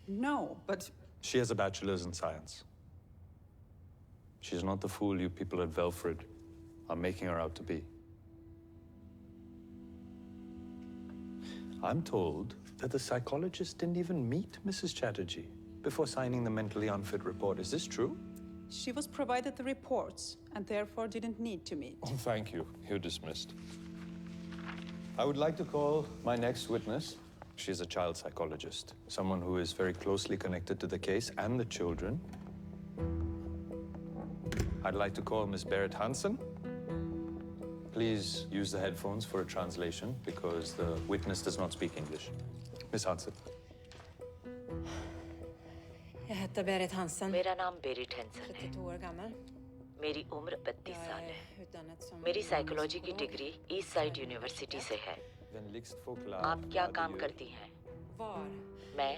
No, but She has a bachelor's in science. She's not the fool you people at Velfred are making her out to be. I'm told that the psychologist didn't even meet Mrs. Chatterjee before signing the mentally unfit report. Is this true? she was provided the reports and therefore didn't need to meet. Oh, thank you. You're dismissed. I would like to call my next witness. She's a child psychologist, someone who is very closely connected to the case and the children. I'd like to call Miss Berit Hansen. Please use the headphones for a translation because the witness does not speak English. Miss Hansen. Jag heter Berit Hansen. मेरा नाम बेरिट हैंसन है 32 år gammal. मेरी उम्र 32 साल है Utdannet som मेरी साइकोलॉजी की डिग्री ईस्ट साइड यूनिवर्सिटी से है आप क्या काम करती हैं Var मैं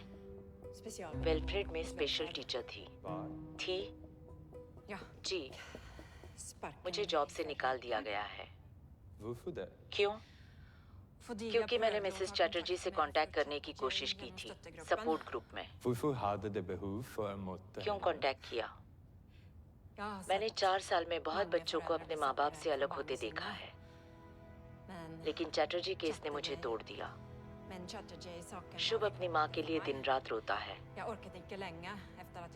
special. वेलफ्रेड में स्पेशल टीचर थी Ja. जी मुझे जॉब से निकाल दिया गया है क्यों क्योंकि मैंने मिसेस चैटर्जी से कांटेक्ट करने की कोशिश की थी सपोर्ट ग्रुप में क्यों कांटेक्ट किया मैंने 4 साल में बहुत बच्चों को अपने माँ बाप से अलग होते देखा है लेकिन चैटर्जी केस ने मुझे तोड़ दिया शुभ अपनी माँ के लिए दिन रात रोता है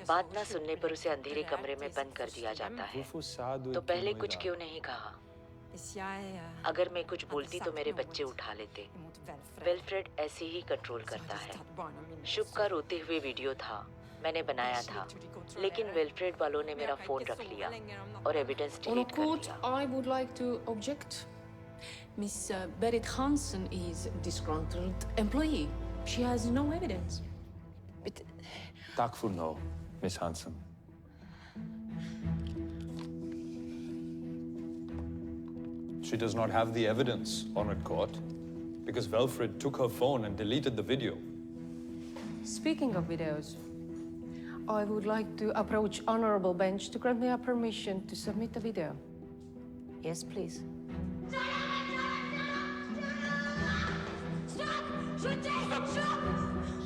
बात ना सुनने पर उसे अंधेरे कमरे में बंद कर दिया जाता है तो पहले कुछ क्यों नहीं कहा अगर मैं कुछ बोलती तो मेरे बच्चे उठा लेते वेलफ्रेड ऐसे ही कंट्रोल करता है शुभ का रोते हुए वीडियो था मैंने बनाया था लेकिन वेलफ्रेड वालों ने मेरा फोन रख लिया और एविडेंस डिलीट कर दिया I would like to object. Miss Berit Hansen is a disgruntled employee. She has no evidence. Tack för nu, Miss Hansen. She does not have the evidence, Honored Court, because Velfred took her phone and deleted the video. Speaking of videos, I would like to approach honorable bench to grant me a permission to submit a video. Yes, please.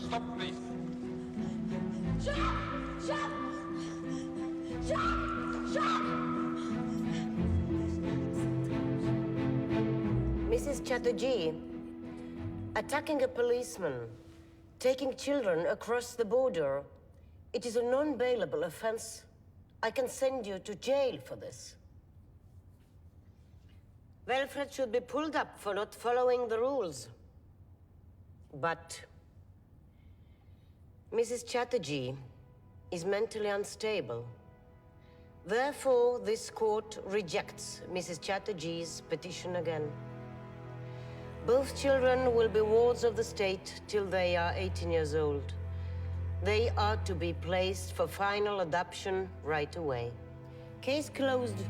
Stop, please. Mrs. Chatterjee, attacking a policeman, taking children across the border, it is a non-bailable offense. I can send you to jail for this. Wilfred should be pulled up for not following the rules. But Mrs. Chatterjee is mentally unstable. Therefore, this court rejects Mrs. Chatterjee's petition again. Both children will be wards of the state till they are 18 years old. They are to be placed for final adoption right away. Case closed.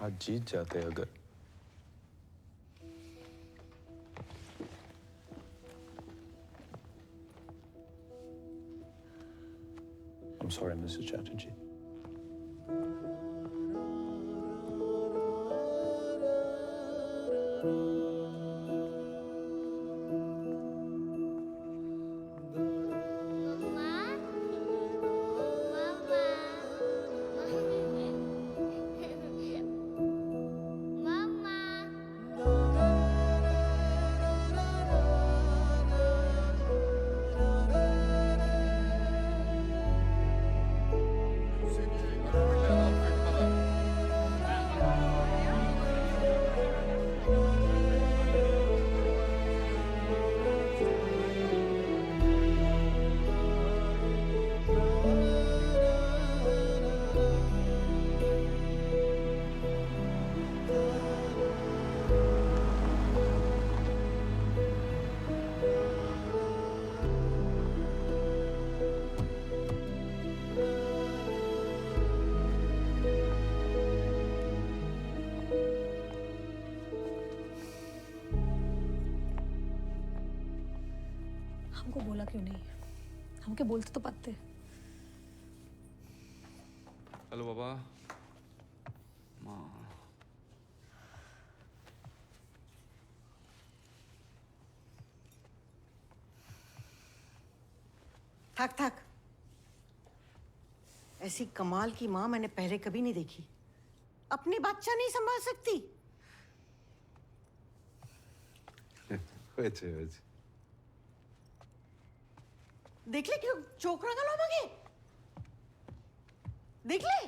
आज जीत जाते अगर I'm sorry, Mrs. Chatterjee. हमको बोला क्यों नहीं? हमके बोलते तो पाते। हेलो बाबा। माँ। थक थक। ऐसी कमाल की माँ मैंने पहले कभी नहीं देखी। अपनी बच्चा नहीं संभाल सकती। देख ले क्यों चोकरा गलो मगे। देख ले।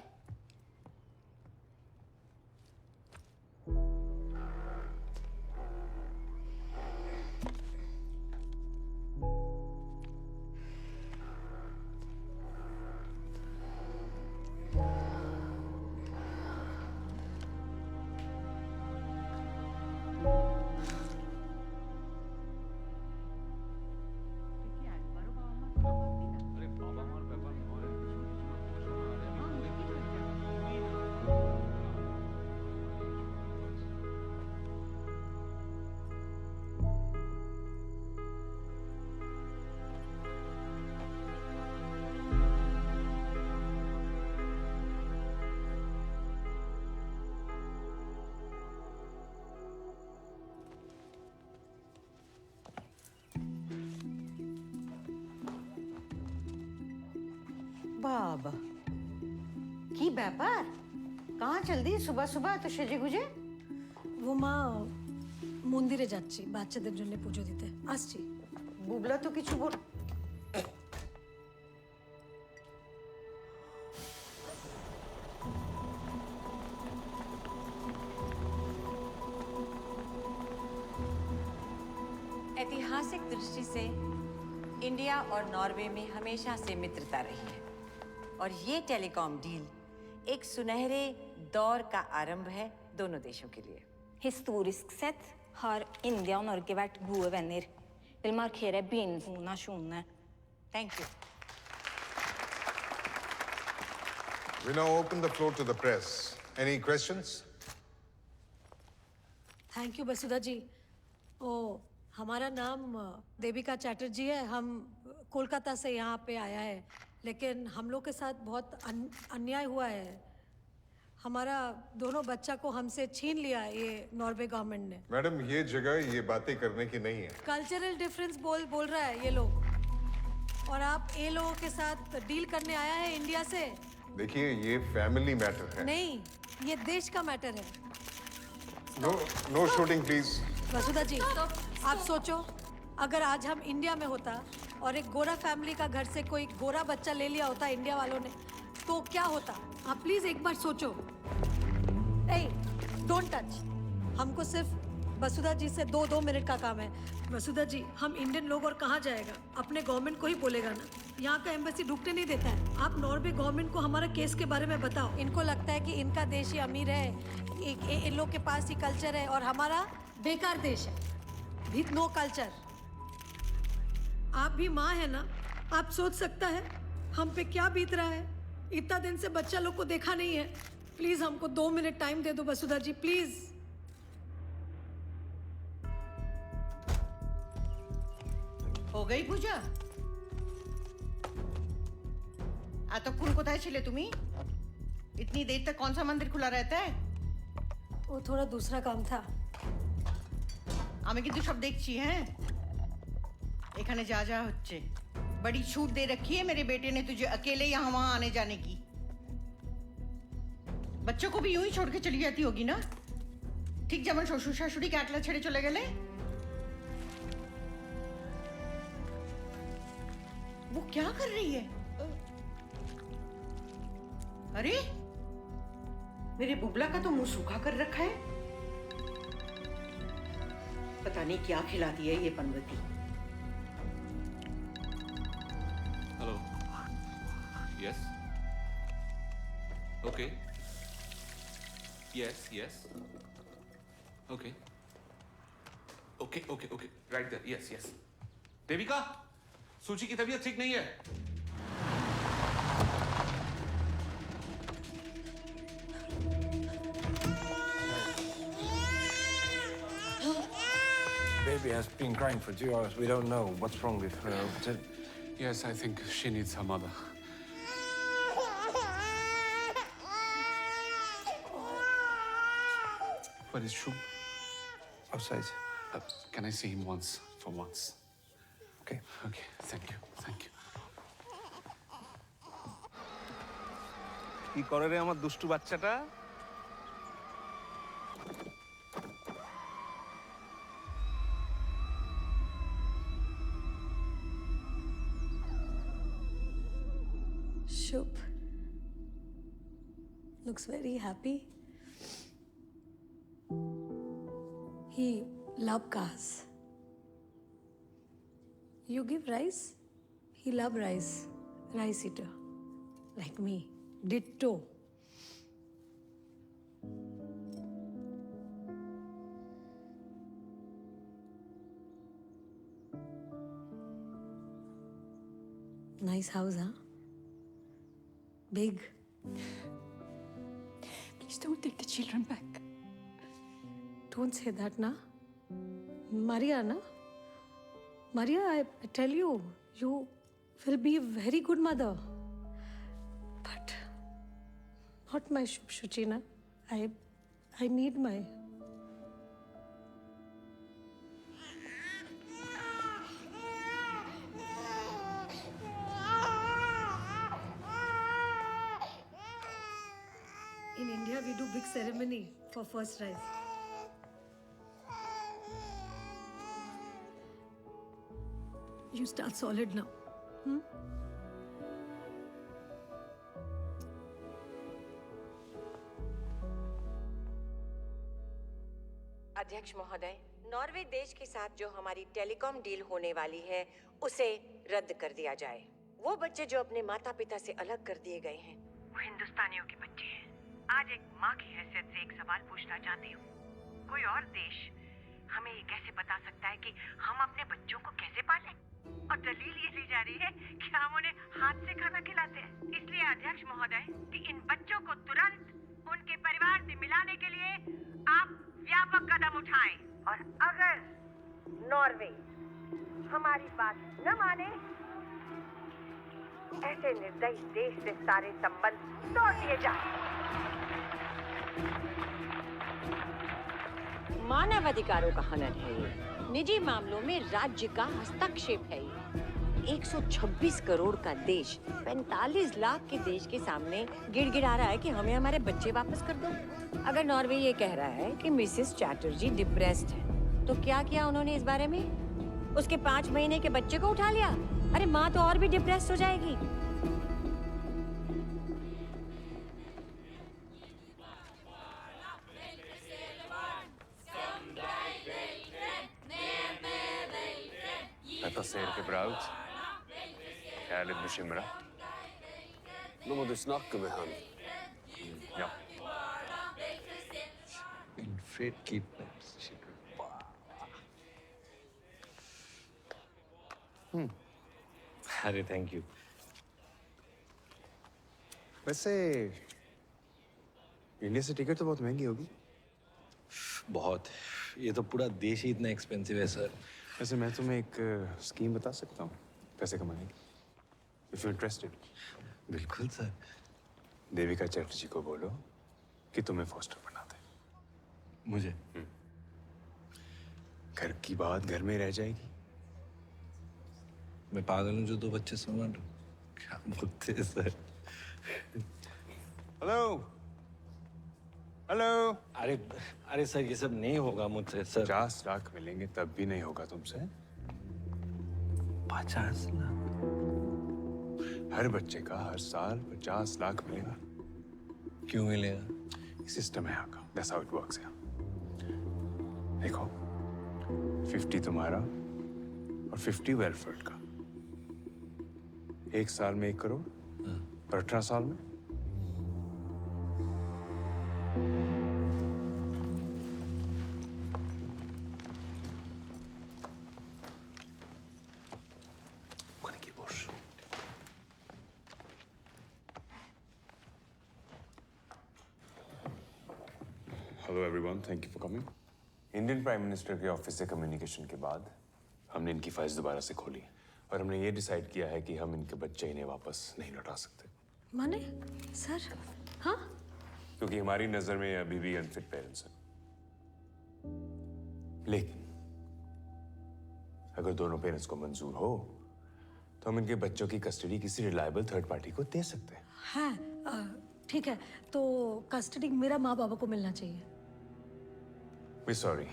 बाबा की ব্যাপার कहाँ चल दी सुबह सुबह तो সেজে গুজে वो माँ মন্দিরে যাচ্ছি বাচ্চাদের জন্য পুজো দিতে আসছি বুবলা তো কিছু বল ऐतिहासिक दृष्टि से इंडिया और नॉर्वे में हमेशा से मित्रता रही है और ये टेलीकॉम डील एक सुनहरे दौर का आरंभ है दोनों देशों के लिए. Historiskt sett har India och Norge varit goda vänner. Vill markera begynnelsen av nationerna. Thank you. We now open the floor to the press. Any questions? Thank you Vasudha ji. ओ हमारा नाम देविका चैटर्जी है। हम कोलकाता से यहाँ पे आया है लेकिन हम लोग के साथ बहुत अन्याय हुआ है। हमारा दोनों बच्चा को हमसे छीन लिया ये नॉर्वे गवर्नमेंट ने। मैडम ये जगह ये बातें करने की नहीं है। कल्चरल डिफरेंस बोल रहा है ये लोग और आप ये लोगों के साथ डील करने आया है इंडिया से। देखिए ये फैमिली मैटर है। नहीं ये देश का मैटर है। No shooting please. Vasudha ji आप सोचो अगर आज हम इंडिया में होता और एक गोरा फैमिली का घर से कोई गोरा बच्चा ले लिया होता इंडिया वालों ने तो क्या होता? आप प्लीज एक बार सोचो। ए, डोंट टच। हमको सिर्फ वसुधा जी से 2 मिनट का काम है। वसुधा जी, हम इंडियन लोग और कहाँ जाएगा? अपने गवर्नमेंट को ही बोलेगा ना। यहाँ का एम्बेसी ढुकने नहीं देता है। आप नॉर्वे गवर्नमेंट को हमारा केस के बारे में बताओ। इनको लगता है कि इनका देश ही अमीर है, इन लोग के पास ही कल्चर है, और हमारा बेकार देश है, विथ नो कल्चर। आप भी माँ है ना, आप सोच सकता है हम पे क्या बीत रहा है। इतना दिन से बच्चा लोग को देखा नहीं है। प्लीज हमको 2 मिनट टाइम दे दो वसुधा जी, प्लीज। हो गई पूजा? आता कुण कोथाय छिले तुम्ही? इतनी देर तक कौन सा मंदिर खुला रहता है? वो थोड़ा दूसरा काम था। আমি কিন্তু সব দেখছি, হ্যাঁ? এখানে যা যা হচ্ছে, बड़ी छूट दे रखी है मेरे बेटे ने तुझे अकेले यहाँ वहाँ आने जाने की। बच्चों को भी यूं ही छोड़ के चली जाती होगी ना, ठीक जेमन শ্বশুর শাশুড়ি কে একলা ছেড়ে চলে গেলে। वो क्या कर रही है? अरे मेरे बुबला का तो मुंह सूखा कर रखा है। पता नहीं क्या खिलाती है ये पनवती। Hello. Yes. Okay. Yes yes. Okay okay okay okay, right there. Yes yes. Devika, Suchi की तबीयत ठीक नहीं है। Baby has been crying for 2 hours. We don't know what's wrong with her. Yes, I think she needs her mother. Where is Shub? Outside. Can I see him once, for once? Okay. Okay, thank you, thank you. কি করে রে আমার দুষ্টু বাচ্চাটা? Shub looks very happy. He loves cars. You give rice, he loves rice. Rice eater, like me. Ditto. Nice house, huh? Big. Please don't take the children back. Don't say that, na. Maria, na. Maria, I tell you, you will be a very good mother. But not my Shuchi, na. I need my... In India, we do big ceremony for first rice. You start solid now. अध्यक्ष महोदय, नॉर्वे देश के साथ जो हमारी टेलीकॉम डील होने वाली है उसे रद्द कर दिया जाए। वो बच्चे जो अपने माता पिता से अलग कर दिए गए हैं, वो हिंदुस्तानियों के बच्चे हैं। आज एक माँ की हैसियत से एक सवाल पूछना चाहती हूँ। कोई और देश हमें ये कैसे बता सकता है कि हम अपने बच्चों को कैसे पालें? और दलील ये ली जा रही है कि हम उन्हें हाथ से खाना खिलाते हैं। इसलिए अध्यक्ष महोदय, कि इन बच्चों को तुरंत उनके परिवार से मिलाने के लिए आप व्यापक कदम उठाएं। और अगर नॉर्वे हमारी बात न माने, ऐसे निर्दयी देश से सारे संबंध तोड़ दिए जाएं। मानव अधिकारों का हनन है ये, निजी मामलों में राज्य का हस्तक्षेप है ये। 126 करोड़ का देश 45 लाख के देश के सामने गिड़गिड़ा रहा है कि हमें हमारे बच्चे वापस कर दो। अगर नॉर्वे ये कह रहा है कि मिसेस चैटर्जी डिप्रेस्ड है, तो क्या किया उन्होंने इस बारे में? उसके 5 महीने के बच्चे को उठा लिया। अरे माँ तो और भी डिप्रेस्ड हो जाएगी। säger Gebraut. Jag är lite bekymrad. Nå må du snakke med han. Ja. Wilfred kidnaps children. अरे थैंक यू। वैसे इंडिया से टिकट तो बहुत महंगी होगी। बहुत। ये तो पूरा देश ही इतना एक्सपेंसिव है सर। वैसे मैं तुम्हें एक स्कीम बता सकता हूँ पैसे कमाने की। If you interested. बिल्कुल सर। देविका चैटर्जी को बोलो कि तुम्हें फॉस्टर बना दे। मुझे? घर की बात घर में रह जाएगी। मैं पागल हूँ जो 2 बच्चे संभाल रहा हूँ। क्या बोलते हैं सर? Hello hello. अरे सर ये सब नहीं होगा मुझसे सर। 50 लाख मिलेंगे तब भी नहीं होगा तुमसे। 50 लाख? हर बच्चे का हर साल 50 लाख मिलेगा। क्यों मिलेगा? सिस्टम है यहाँ का। That's how it works यहाँ। देखो 50 तुम्हारा और 50 वेलफेयर का। 1 साल में 1 करोड़ और 18 साल में hello everyone, thank you for coming. Indian prime minister के ऑफिस से कम्युनिकेशन के बाद हमने इनकी फाइल्स दोबारा से खोली और हमने ये डिसाइड किया है कि हम इनके बच्चे इन्हें वापस नहीं लौटा सकते। माने सर? हाँ, क्योंकि हमारी नजर में ये अभी भी अनफिट पेरेंट्स हैं। लेकिन अगर दोनों पेरेंट्स को मंजूर हो तो हम इनके बच्चों की कस्टडी किसी रिलायबल थर्ड पार्टी को दे सकते हैं। हाँ, ठीक है। तो कस्टडी मेरा माँ बाबा को मिलना चाहिए। सॉरी,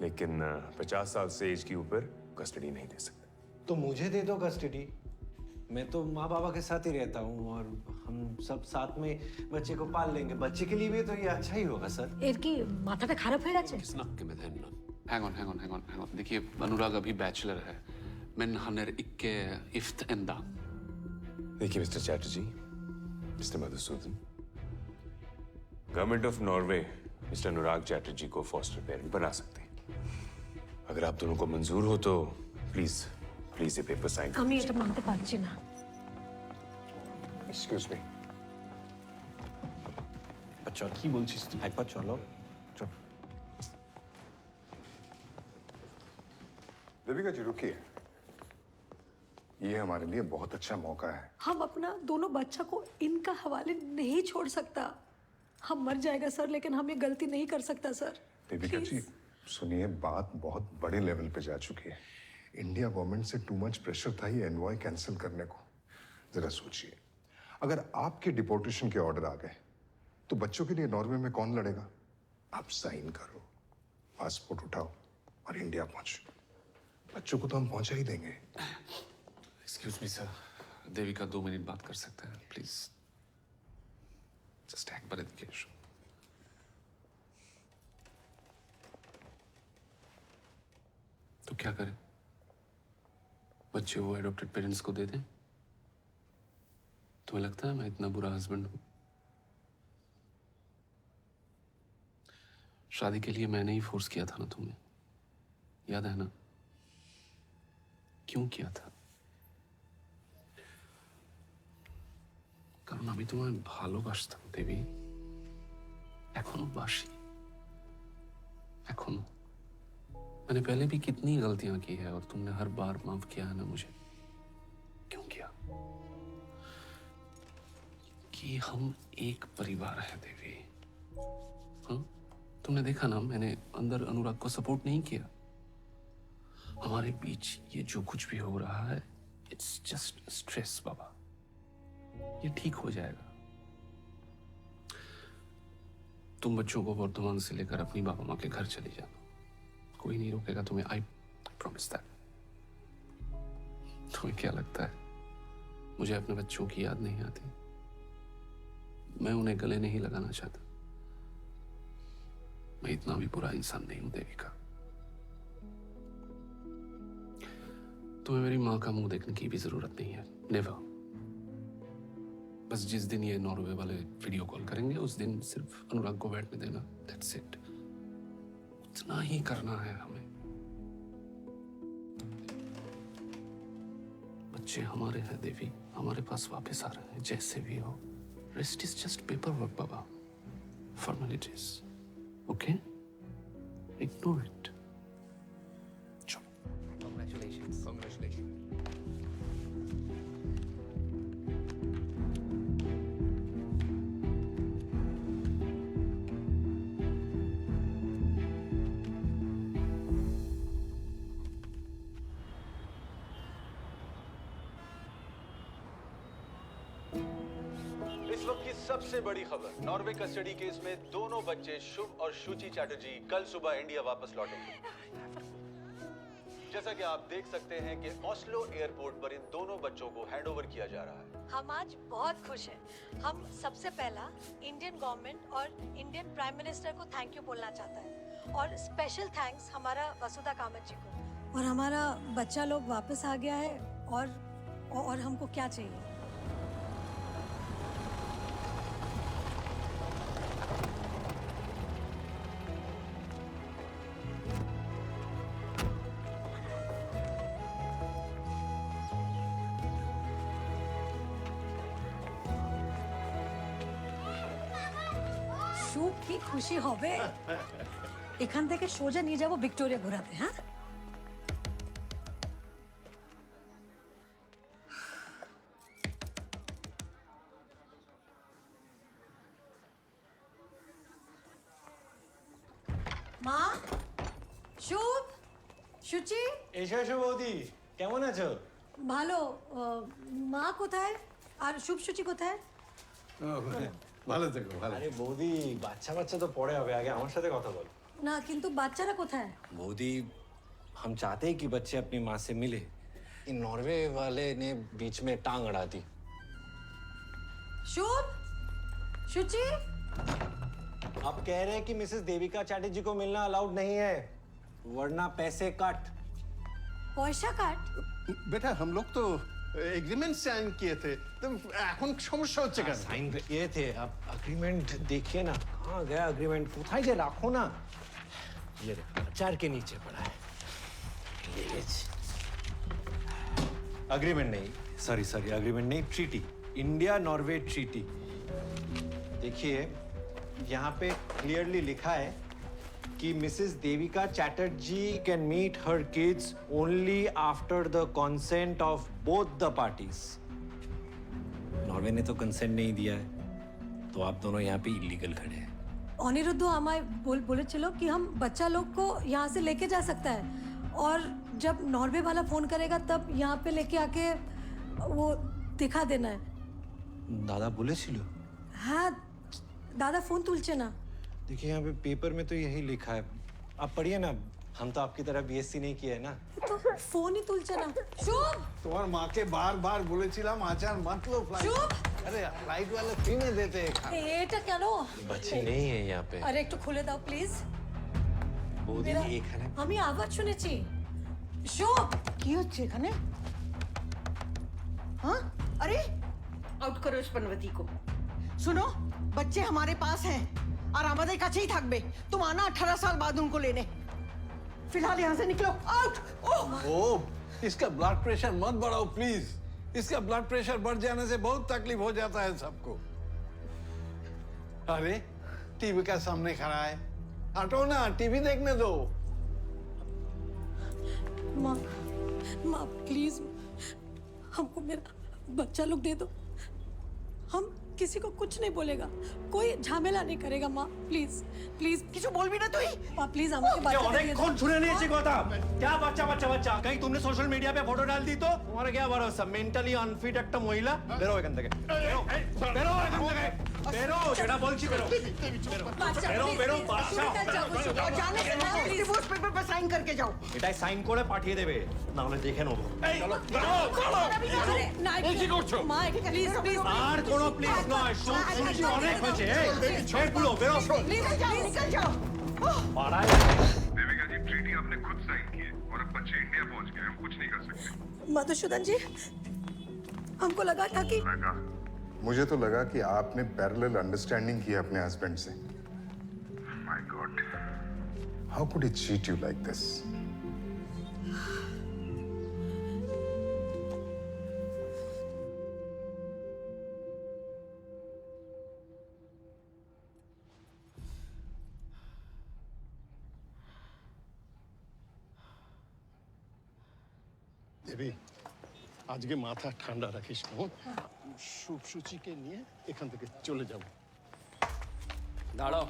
लेकिन 50 साल से एज के ऊपर कस्टडी नहीं दे सकते। तो मुझे दे दो कस्टडी। मैं तो माँ बाबा के साथ ही रहता हूँ और हम सब साथ में बच्चे को पाल लेंगे। बच्चे के लिए भी तो ये अच्छा ही होगा सर। इनकी माथा खाराप है राजे। Snakke med henne. Hang on. देखिए अनुराग अभी बैचलर है, men han är icke gift ända. देखिए mister Chatterjee, mister Madhusudan, government of Norway mister Anurag Chatterjee को फॉस्टर पेरेंट बना सकते हैं। अगर आप दोनों को मंजूर हो तो प्लीज ये पेपर साइन আমি এটা মানতে পারছি না। Excuse me. अच्छा কি বলছিস তুই? একবার চলো। देविका जी रुकिए, ये हमारे लिए बहुत अच्छा मौका है। हम अपना दोनों बच्चा को इनका हवाले नहीं छोड़ सकता। हम मर जाएगा सर, लेकिन हम ये गलती नहीं कर सकता सर। देविका जी सुनिए, बात बहुत बड़े लेवल पे जा चुकी है। इंडिया गवर्नमेंट से टू मच प्रेशर था ये एनवॉय कैंसिल करने को। जरा सोचिए, अगर आपके डिपोर्टेशन के ऑर्डर आ गए तो बच्चों के लिए नॉर्वे में कौन लड़ेगा? आप साइन करो, पासपोर्ट उठाओ और इंडिया पहुंचो। बच्चों को तो हम पहुंचा ही देंगे। Excuse me sir, Devika 2 minute बात कर सकते हैं प्लीज? जस्ट एक बार देखिए। तो क्या करें? बच्चे वो एडॉप्टेड पेरेंट्स को दे दें? तुम्हें लगता है मैं इतना बुरा हस्बैंड हूं? शादी के लिए मैंने ही फोर्स किया था ना तुम्हें, याद है ना? क्यों किया था? কারণ আমি তোমায় ভালোবাসতাম দেবী, এখনো बासी। एखोनो मैंने पहले भी कितनी गलतियां की है और तुमने हर बार माफ किया है ना मुझे। क्यों किया? कि हम एक परिवार है देवी। हाँ, तुमने देखा ना, मैंने अंदर अनुराग को सपोर्ट नहीं किया। हमारे बीच ये जो कुछ भी हो रहा है, इट्स जस्ट स्ट्रेस बाबा। ये ठीक हो जाएगा। तुम बच्चों को वर्धमान से लेकर अपनी बाबा माँ के घर चली जाना, कोई नहीं रोकेगा तुम्हें। I promise that. तुम्हें क्या लगता है मुझे अपने बच्चों की याद नहीं आती? मैं उन्हें गले नहीं लगाना चाहता। मैं इतना भी बुरा इंसान नहीं हूं देविका। तुम्हें मेरी माँ का मुंह देखने की भी जरूरत नहीं है, नेवर। बस जिस दिन ये नॉर्वे वाले वीडियो कॉल करेंगे उस दिन सिर्फ अनुराग को बैठने देना, दैट्स इट। उतना ही करना है हमें। बच्चे हमारे हैं देवी, हमारे पास वापस आ रहे हैं जैसे भी हो। Rest is just paper work Baba, formalities, okay? Ignore it. Congratulations. Congratulations. इस वक्त की सबसे बड़ी खबर, नॉर्वे कस्टडी केस में दोनों बच्चे शुभ और शुचि चैटर्जी कल सुबह इंडिया वापस लौटेंगे। जैसा कि आप देख सकते हैं कि ऑस्लो एयरपोर्ट पर इन दोनों बच्चों को हैंडओवर किया जा रहा है। हम आज बहुत खुश हैं। हम सबसे पहला इंडियन गवर्नमेंट और इंडियन प्राइम मिनिस्टर को थैंक यू बोलना चाहता है, और स्पेशल थैंक्स हमारा वसुधा कामत जी को। और हमारा बच्चा लोग वापस आ गया है, और हमको क्या चाहिए? সুখ কি খুশি হবে এখান থেকে সোজা নিয়ে যাব ভিক্টোরিয়া ঘোরাতে। হ্যাঁ, মা, শুভ, সুচি, এসো এসো বৌদি, কেমন আছো? ভালো। মা কোথায় আর শুভ সুচি কোথায়? ভালো থেকো, ভালো। আরে বৌদি, বাচ্চা বাচ্চা তো পরে হবে, আগে আমার সাথে কথা বল। না, কিন্তু বাচ্চারা কোথায়? मोदी, हम चाहते हैं कि बच्चे अपनी माँ से मिले। इन नॉर्वे वाले ने बीच में टांग अड़ा दी। शुभ, शुचि, अब कह रहे हैं कि मिसेस देविका चैटर्जी को मिलना अलाउड नहीं है, वरना पैसे कट। পয়সা কাট? बेटा हम लोग तो एग्रीमेंट साइन किए थे, तो এখন সমস্যা হচ্ছে কেন? साइन किए थे, अब अग्रीमेंट देखिए ना, कहाँ गया अग्रीमेंट? कोথায় যে রাখো ना, ये देखो अचार के नीचे पड़ा है। अग्रीमेंट नहीं, सॉरी अग्रीमेंट नहीं, ट्रीटी, इंडिया नॉर्वे ट्रीटी। देखिए यहाँ पे क्लियरली लिखा है कि Mrs Devika Chatterjee can meet her kids only after the consent of both the parties. Norway ने तो कंसेंट नहीं दिया है, तो आप दोनों यहाँ पे इलीगल खड़े हैं। অনিরুদ্ধ আমায় বলেছিল कि हम बच्चा लोग को यहाँ से लेके जा सकता है, और जब नॉर्वे वाला फोन करेगा तब यहाँ पे लेके आके वो दिखा देना है। दादा बोले छिलो? हाँ, दादा फोन तुलचे ना। देखिए यहाँ पे पेपर में तो यही लिखा है, आप पढ़िए ना। हम तो आपकी तरह बीएससी नहीं किया है ना। तो फोन ही तुलचे ना। शुभ, তোমার মাকে বারবার বলেছিলাম আচার মত লো ফ্লাইট। শুভ, আরে ফ্লাইট वाले फ्री में देते हैं खाना। এটা কেন? बच्चे नहीं है यहाँ पे। আরে একটু খুলে দাও প্লিজ। বৌদি এখানে আমি আওয়াজ শুনেছি। শুভ, কি হচ্ছে এখানে? हाँ? अरे आउट करो इस पनवती को। सुनो, बच्चे हमारे पास हैं और আমাদের কাছেই থাকবে। तुम आना 18 साल बाद उनको लेने। फिलहाल यहाँ से निकलो, आउट। ओ, इसका ब्लड प्रेशर मत बढ़ाओ प्लीज। इसका ब्लड प्रेशर बढ़ जाने से बहुत तकलीफ हो जाता है सबको। अरे टीवी का सामने खड़ा है, हटो ना, टीवी देखने दो। माँ, माँ प्लीज हमको मेरा बच्चा लोग दे दो। हम किसी को कुछ नहीं बोलेगा, कोई झमेला नहीं करेगा। माँ प्लीज प्लीज কিছু বলবি না তুই? माँ प्लीज আমাকে বাচ্চা दे दो। অনেকক্ষণ শুনে নিয়েছি কথা। क्या बच्चा बच्चा बच्चा? कहीं तुमने सोशल मीडिया पे फोटो डाल दी तो? तुम्हारा क्या भरोसा? मेंटली अनफिट একটা মহিলা। বেরো এখান থেকে, বেরো বেরো এখান থেকে, বেরো, যেটা বলছি বেরো, বেরো বেরো বাচ্চা। और जाने से पहले डिवोर्स पेपर पर साइन करके जाओ। এটাই সাইন করে পাঠিয়ে দেবে, না হলে দেখে নেবো। চলো আরে না, কি করছো? মা প্লিজ প্লিজ। আর কোনো প্লিজ নয়, শুনছি অনেক হয়েছে। এই বেরো বেরো निकल जाओ, निकल जाओ। পাড়ায় जी ट्रीटी आपने खुद साइन की है और अब बच्चे इंडिया पहुंच गए, हम कुछ नहीं कर सकते। मधुसूदन जी, हमको लगा था कि मुझे तो लगा कि आपने पैरेलल अंडरस्टैंडिंग की अपने हस्बैंड से। My god, how could he cheat you like this? Devi, আজকে মাথা ঠান্ডা রাখিস না। সুচিকে নিয়ে এখান থেকে চলে যাব। দাঁড়াও।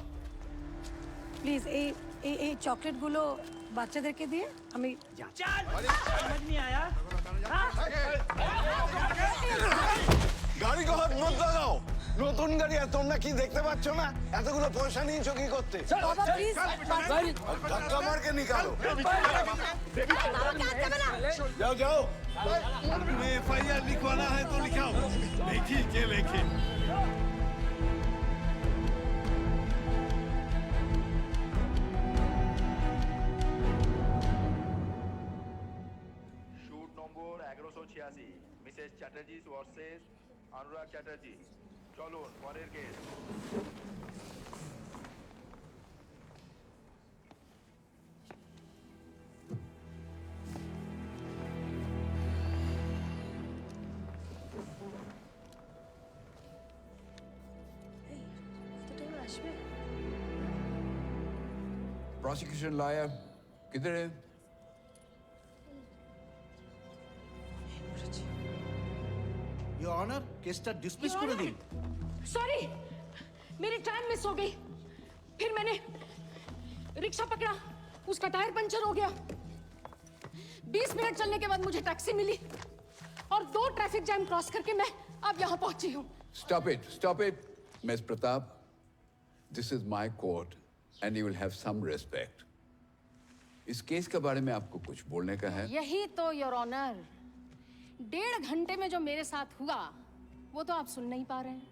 প্লিজ এই চকলেটগুলো বাচ্চাদেরকে দিয়ে আমি গাড়ি কখন মত লাগাও, নতুন গাড়ি আর তোমরা কি দেখতে পাচ্ছ না? এতগুলো পয়সা নিয়েছো কি করতে? বাবা প্লিজ धक्का मार के निकालो। जाओ जाओ। FIR लिखवाना है तो लिखाओ। देखी के लेके। শুট নম্বর 1186, মিসেস চ্যাটার্জি ভার্সেস অনুরাগ চ্যাটার্জি। চলুন পরের কেস। प्रोसिक्यूशन लॉयर किधर है? योर ऑनर, केसটা ডিসমিস করে দিন। सॉरी, मेरी ट्रेन मिस हो गई। फिर मैंने रिक्शा पकड़ा, उसका टायर पंचर हो गया। 20 मिनट चलने के बाद मुझे टैक्सी मिली और 2 ट्रैफिक जैम क्रॉस करके मैं अब यहाँ पहुंची हूँ। Stop it, Miss Pratap. This is my court and you will have some respect. इस केस के बारे में आपको कुछ बोलने का है? यही तो योर ऑनर, 1.5 घंटे में जो मेरे साथ हुआ वो तो आप सुन नहीं पा रहे हैं,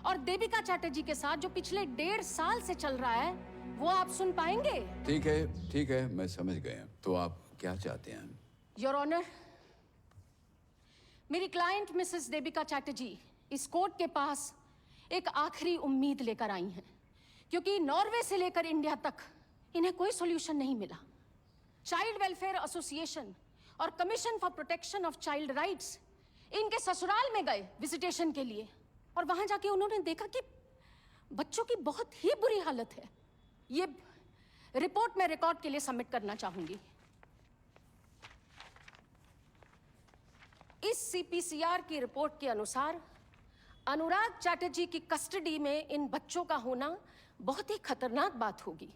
और देविका चैटर्जी के साथ जो पिछले 1.5 साल से चल रहा है वो आप सुन पाएंगे? ठीक है, मैं समझ गया। तो आप क्या चाहते हैं? योर ऑनर, मेरी क्लाइंट मिसेस देविका चैटर्जी इस कोर्ट के पास एक आखिरी उम्मीद लेकर आई हैं, क्योंकि नॉर्वे से लेकर इंडिया तक इन्हें कोई सॉल्यूशन नहीं मिला। चाइल्ड वेलफेयर एसोसिएशन और commission for protection of child rights इनके ससुराल में गए विजिटेशन के लिए, और वहां जाके उन्होंने देखा कि बच्चों की बहुत ही बुरी हालत है। ये रिपोर्ट मैं रिकॉर्ड के लिए सबमिट करना चाहूंगी। इस सीपीसीआर की रिपोर्ट के अनुसार अनुराग चैटर्जी की कस्टडी में इन बच्चों का होना बहुत ही खतरनाक बात होगी।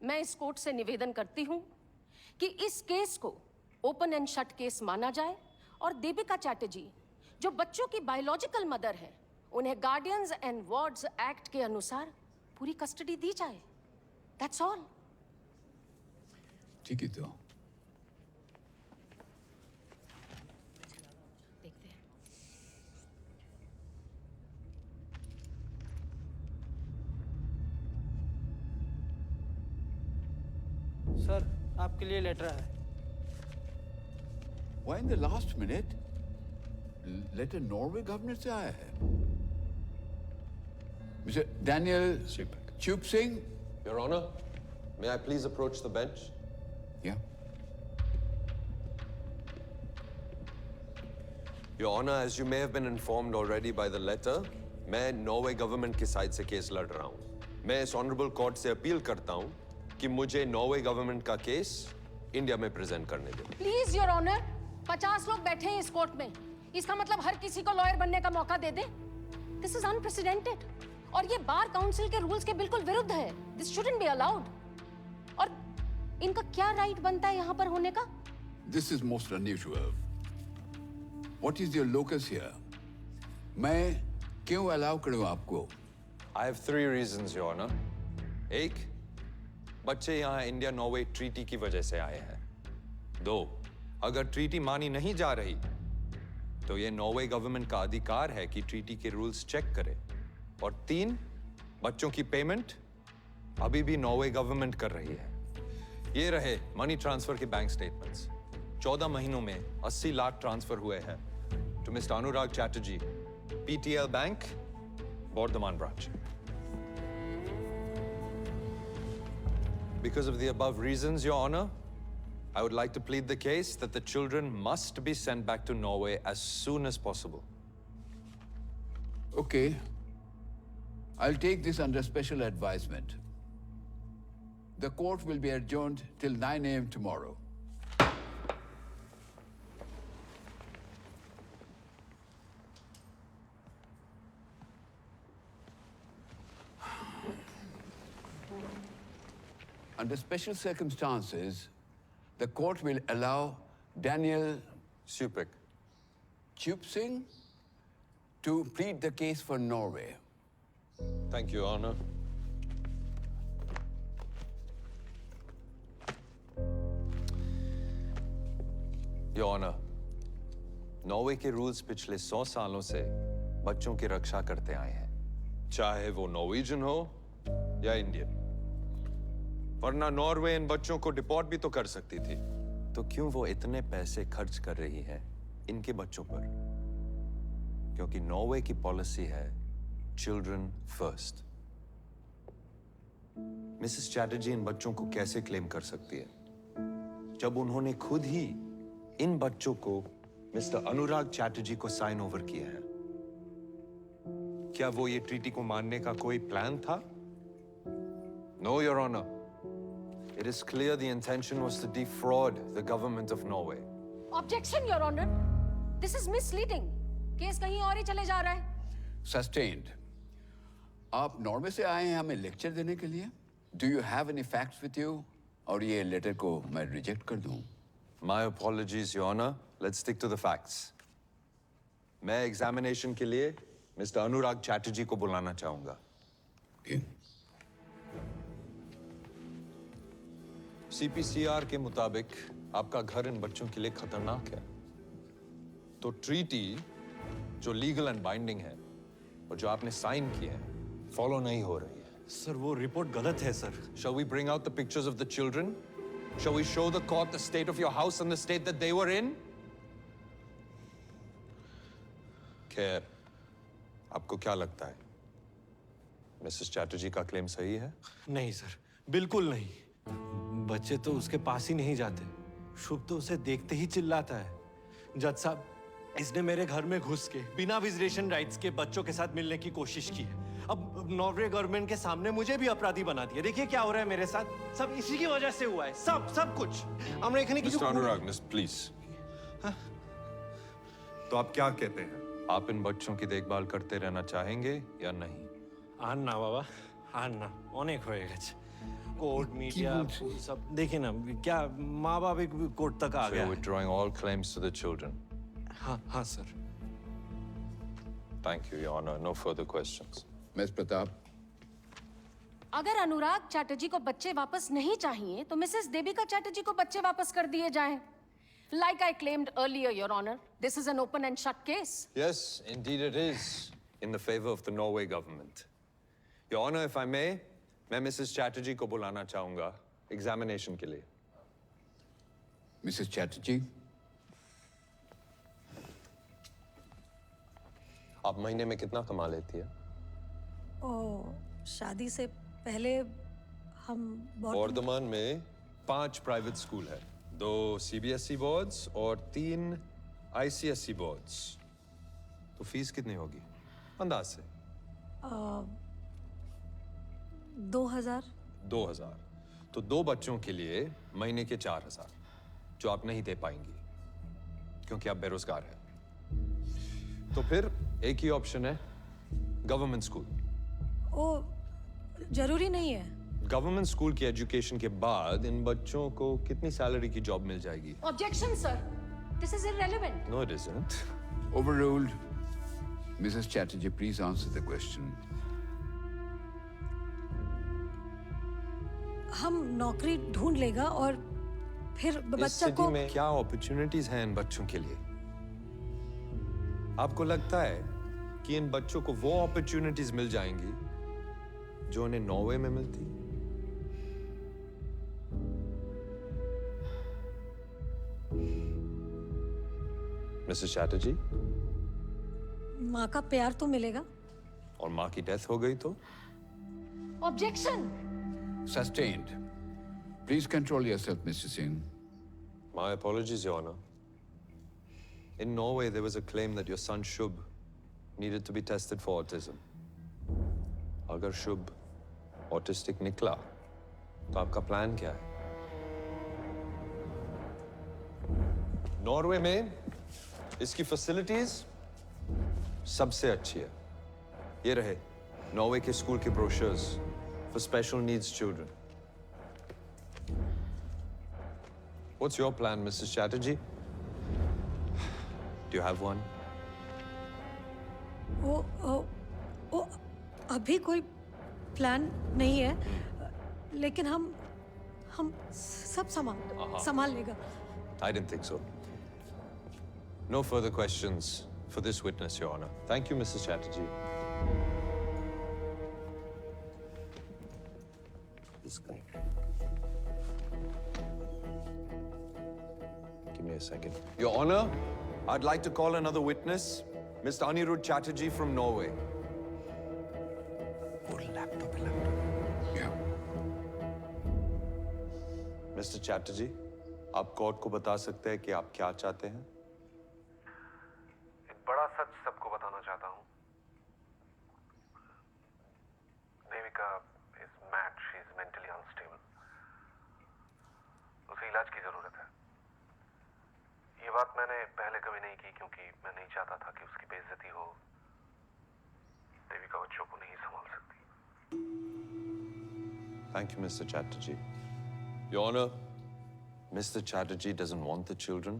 मैं इस कोर्ट से निवेदन करती हूं कि इस केस को ओपन एंड शट केस माना जाए और देविका चैटर्जी जो बच्चों की बायोलॉजिकल मदर है उन्हें गार्डियंस एंड वार्ड्स एक्ट के अनुसार पूरी कस्टडी दी जाए। That's all. ठीक है। तो सर, आपके लिए लेटर है। Why in the last minute? Letter Norway government से आया है। मिस्टर डैनियल चुप Singh. Your Honor, may I please approach the bench? Yeah. Your Honor, as you may have been informed already by the letter, मैं नॉर्वे गवर्नमेंट की साइड से केस लड़ रहा हूं। मैं इस ऑनरेबल कोर्ट से अपील करता हूं कि मुझे नॉर्वे गवर्नमेंट का केस इंडिया में प्रेजेंट करने दें। प्लीज योर ऑनर, 50 लोग बैठे हैं इस कोर्ट में, इसका मतलब हर किसी को लॉयर बनने का मौका दे दें? दिस इज अनप्रेसिडेंटेड और ये बार काउंसिल के रूल्स के बिल्कुल विरुद्ध है। This shouldn't be allowed. और इनका क्या राइट बनता है यहाँ पर होने का? This is most unusual. What is your locus here? मैं क्यों अलाउ करूं आपको? I have 3 reasons, Your Honor. 1, बच्चे यहाँ इंडिया नॉर्वे ट्रीटी की वजह से आए हैं। 2, अगर ट्रीटी मानी नहीं जा रही तो ये नॉर्वे गवर्नमेंट का अधिकार है कि ट्रीटी के रूल्स चेक करे। और 3, बच्चों की पेमेंट अभी भी नॉर्वे गवर्नमेंट कर रही है। ये रहे मनी ट्रांसफर के बैंक स्टेटमेंट्स। 14 महीनों में 80 लाख ट्रांसफर हुए हैं to Mr Anurag Chatterjee, PTL बैंक, Bordhaman branch. Because of the above reasons, Your Honor, I would like to plead the case that the children must be sent back to Norway as soon as possible. Okay. I'll take this under special advisement. The court will be adjourned till 9 a.m. tomorrow. Under special circumstances, the court will allow Daniel Chupsing to plead the case for Norway. Thank you, Your Honor. Your Honor, Norway के रूल्स पिछले 100 सालों से बच्चों की रक्षा करते आए हैं, चाहे वो नॉर्वेजियन हो या इंडियन। वरना नॉर्वे इन बच्चों को डिपोर्ट भी तो कर सकती थी। तो क्यों वो इतने पैसे खर्च कर रही है इनके बच्चों पर? क्योंकि नॉर्वे की पॉलिसी है चिल्ड्रन फर्स्ट। मिसेस चैटर्जी इन बच्चों को कैसे क्लेम कर सकती है जब उन्होंने खुद ही इन बच्चों को मिस्टर अनुराग चैटर्जी को साइन ओवर किया है? क्या वो ये ट्रीटी को मानने का कोई प्लान था? No, your honour. It is clear the intention was to defraud the government of Norway. Objection, Your Honor. This is misleading. Case कहीं और ही चले जा रहा है। Sustained. आप नॉर्वे से आए हैं हमें लेक्चर देने के लिए? Do you have any facts with you? और ये लेटर को मैं रिजेक्ट कर दूं? My apologies, Your Honor. Let's stick to the facts. मैं एग्जामिनेशन के लिए मिस्टर अनुराग चैटर्जी को बुलाना चाहूंगा। CPCR के मुताबिक आपका घर इन बच्चों के लिए खतरनाक है। तो ट्रीटी जो लीगल एंड बाइंडिंग है और जो आपने साइन की है फॉलो नहीं हो रही है। सर वो रिपोर्ट गलत है sir. Shall we bring out the pictures of the children? Shall we show the court the state of your house and the state that they were in? खैर, आपको क्या लगता है? मिसेस चैटर्जी का क्लेम सही है? नहीं सर, बिल्कुल नहीं। बच्चे तो उसके पास ही नहीं जाते। शुभ तो उसे देखते ही चिल्लाता है। जज साहब, इसने मेरे घर में घुस के बिना विजिटेशन राइट्स के बच्चों के साथ मिलने की कोशिश की है। अब नॉर्वे गवर्नमेंट के सामने मुझे भी अपराधी बना दिया। देखिए क्या हो रहा है मेरे साथ। सब इसी की वजह से हुआ है। सब कुछ। Mister Anurag, miss please. तो आप क्या कहते हैं? आप इन बच्चों की देखभाल करते रहना चाहेंगे या नहीं? आना बाबा, आना। अनेक हो गए। कोर्ट मीडिया सब देखिए ना, क्या माँ बाप एक कोर्ट तक आ गया। Withdrawing all claims to the children. हाँ sir. Thank you, Your Honor. No further questions. Miss Pratap. अगर अनुराग चैटर्जी को बच्चे वापस नहीं चाहिए तो मिसेस देविका चैटर्जी को बच्चे वापस कर दिए जाएं। Like I claimed earlier, Your Honor, this is an open and shut case. Yes, indeed it is, in the favor of the Norway government. Your Honor, if I may, मैं मिसेस चैटर्जी को बुलाना चाहूंगा एग्जामिनेशन के लिए। मिसेस चैटर्जी, आप महीने में कितना कमा लेती है? शादी से पहले हम बॉर्धमान में 5 प्राइवेट स्कूल है, 2 CBSE बोर्ड्स और 3 ICSE बोर्ड्स। तो फीस कितनी होगी अंदाज से? 2000। तो 2 बच्चों के लिए महीने के 4000 जो आप नहीं दे पाएंगी क्योंकि आप बेरोजगार हैं। तो फिर एक ही ऑप्शन है, गवर्नमेंट स्कूल। जरूरी नहीं है। गवर्नमेंट स्कूल की एजुकेशन के बाद इन बच्चों को कितनी सैलरी की जॉब मिल जाएगी? Objection, sir. This is irrelevant. No, it isn't. Overruled. Mrs. Chatterjee, please answer the question. हम नौकरी ढूंढ लेगा और फिर इस बच्चा सिटी को में क्या अपॉर्चुनिटीज हैं इन बच्चों के लिए? आपको लगता है कि इन बच्चों को वो अपॉर्चुनिटीज मिल जाएंगी जो उन्हें नॉर्वे में मिलती? मिसेस चैटर्जी, माँ का प्यार तो मिलेगा। और माँ की डेथ हो गई तो? Objection. Sustained. Please control yourself, Mr. Singh. My apologies, Your Honor. In Norway, there was a claim that your son Shubh needed to be tested for autism. अगर शुभ ऑटिस्टिक निकला, तो आपका प्लान क्या है? नॉर्वे में इसकी फैसिलिटीज सबसे अच्छी है। ये रहे नॉर्वे के स्कूल के brochures for special needs children. What's your plan, Mrs. Chatterjee? Do you have one? वो अभी कोई प्लान नहीं है, लेकिन हम सब संभाल लेगा। I didn't think so. No further questions for this witness, Your Honor. Thank you, Mrs. Chatterjee. This guy. Give me a second. Your Honor, I'd like to call another witness, Mr. Anirudh Chatterjee from Norway. Mr. Chatterjee, आप कोर्ट को बता सकते हैं कि आप क्या चाहते हैं? एक बड़ा सच सबको बताना चाहता हूँ। Devika is mad, she is mentally unstable. उसे इलाज की जरूरत है। ये बात मैंने पहले कभी नहीं की क्योंकि मैं नहीं चाहता था कि उसकी बेइज्जती हो। देविका बच्चों को नहीं संभाल सकती। Thank you, Mr. Chatterjee. Your Honor, Mr. Chatterjee doesn't want the children.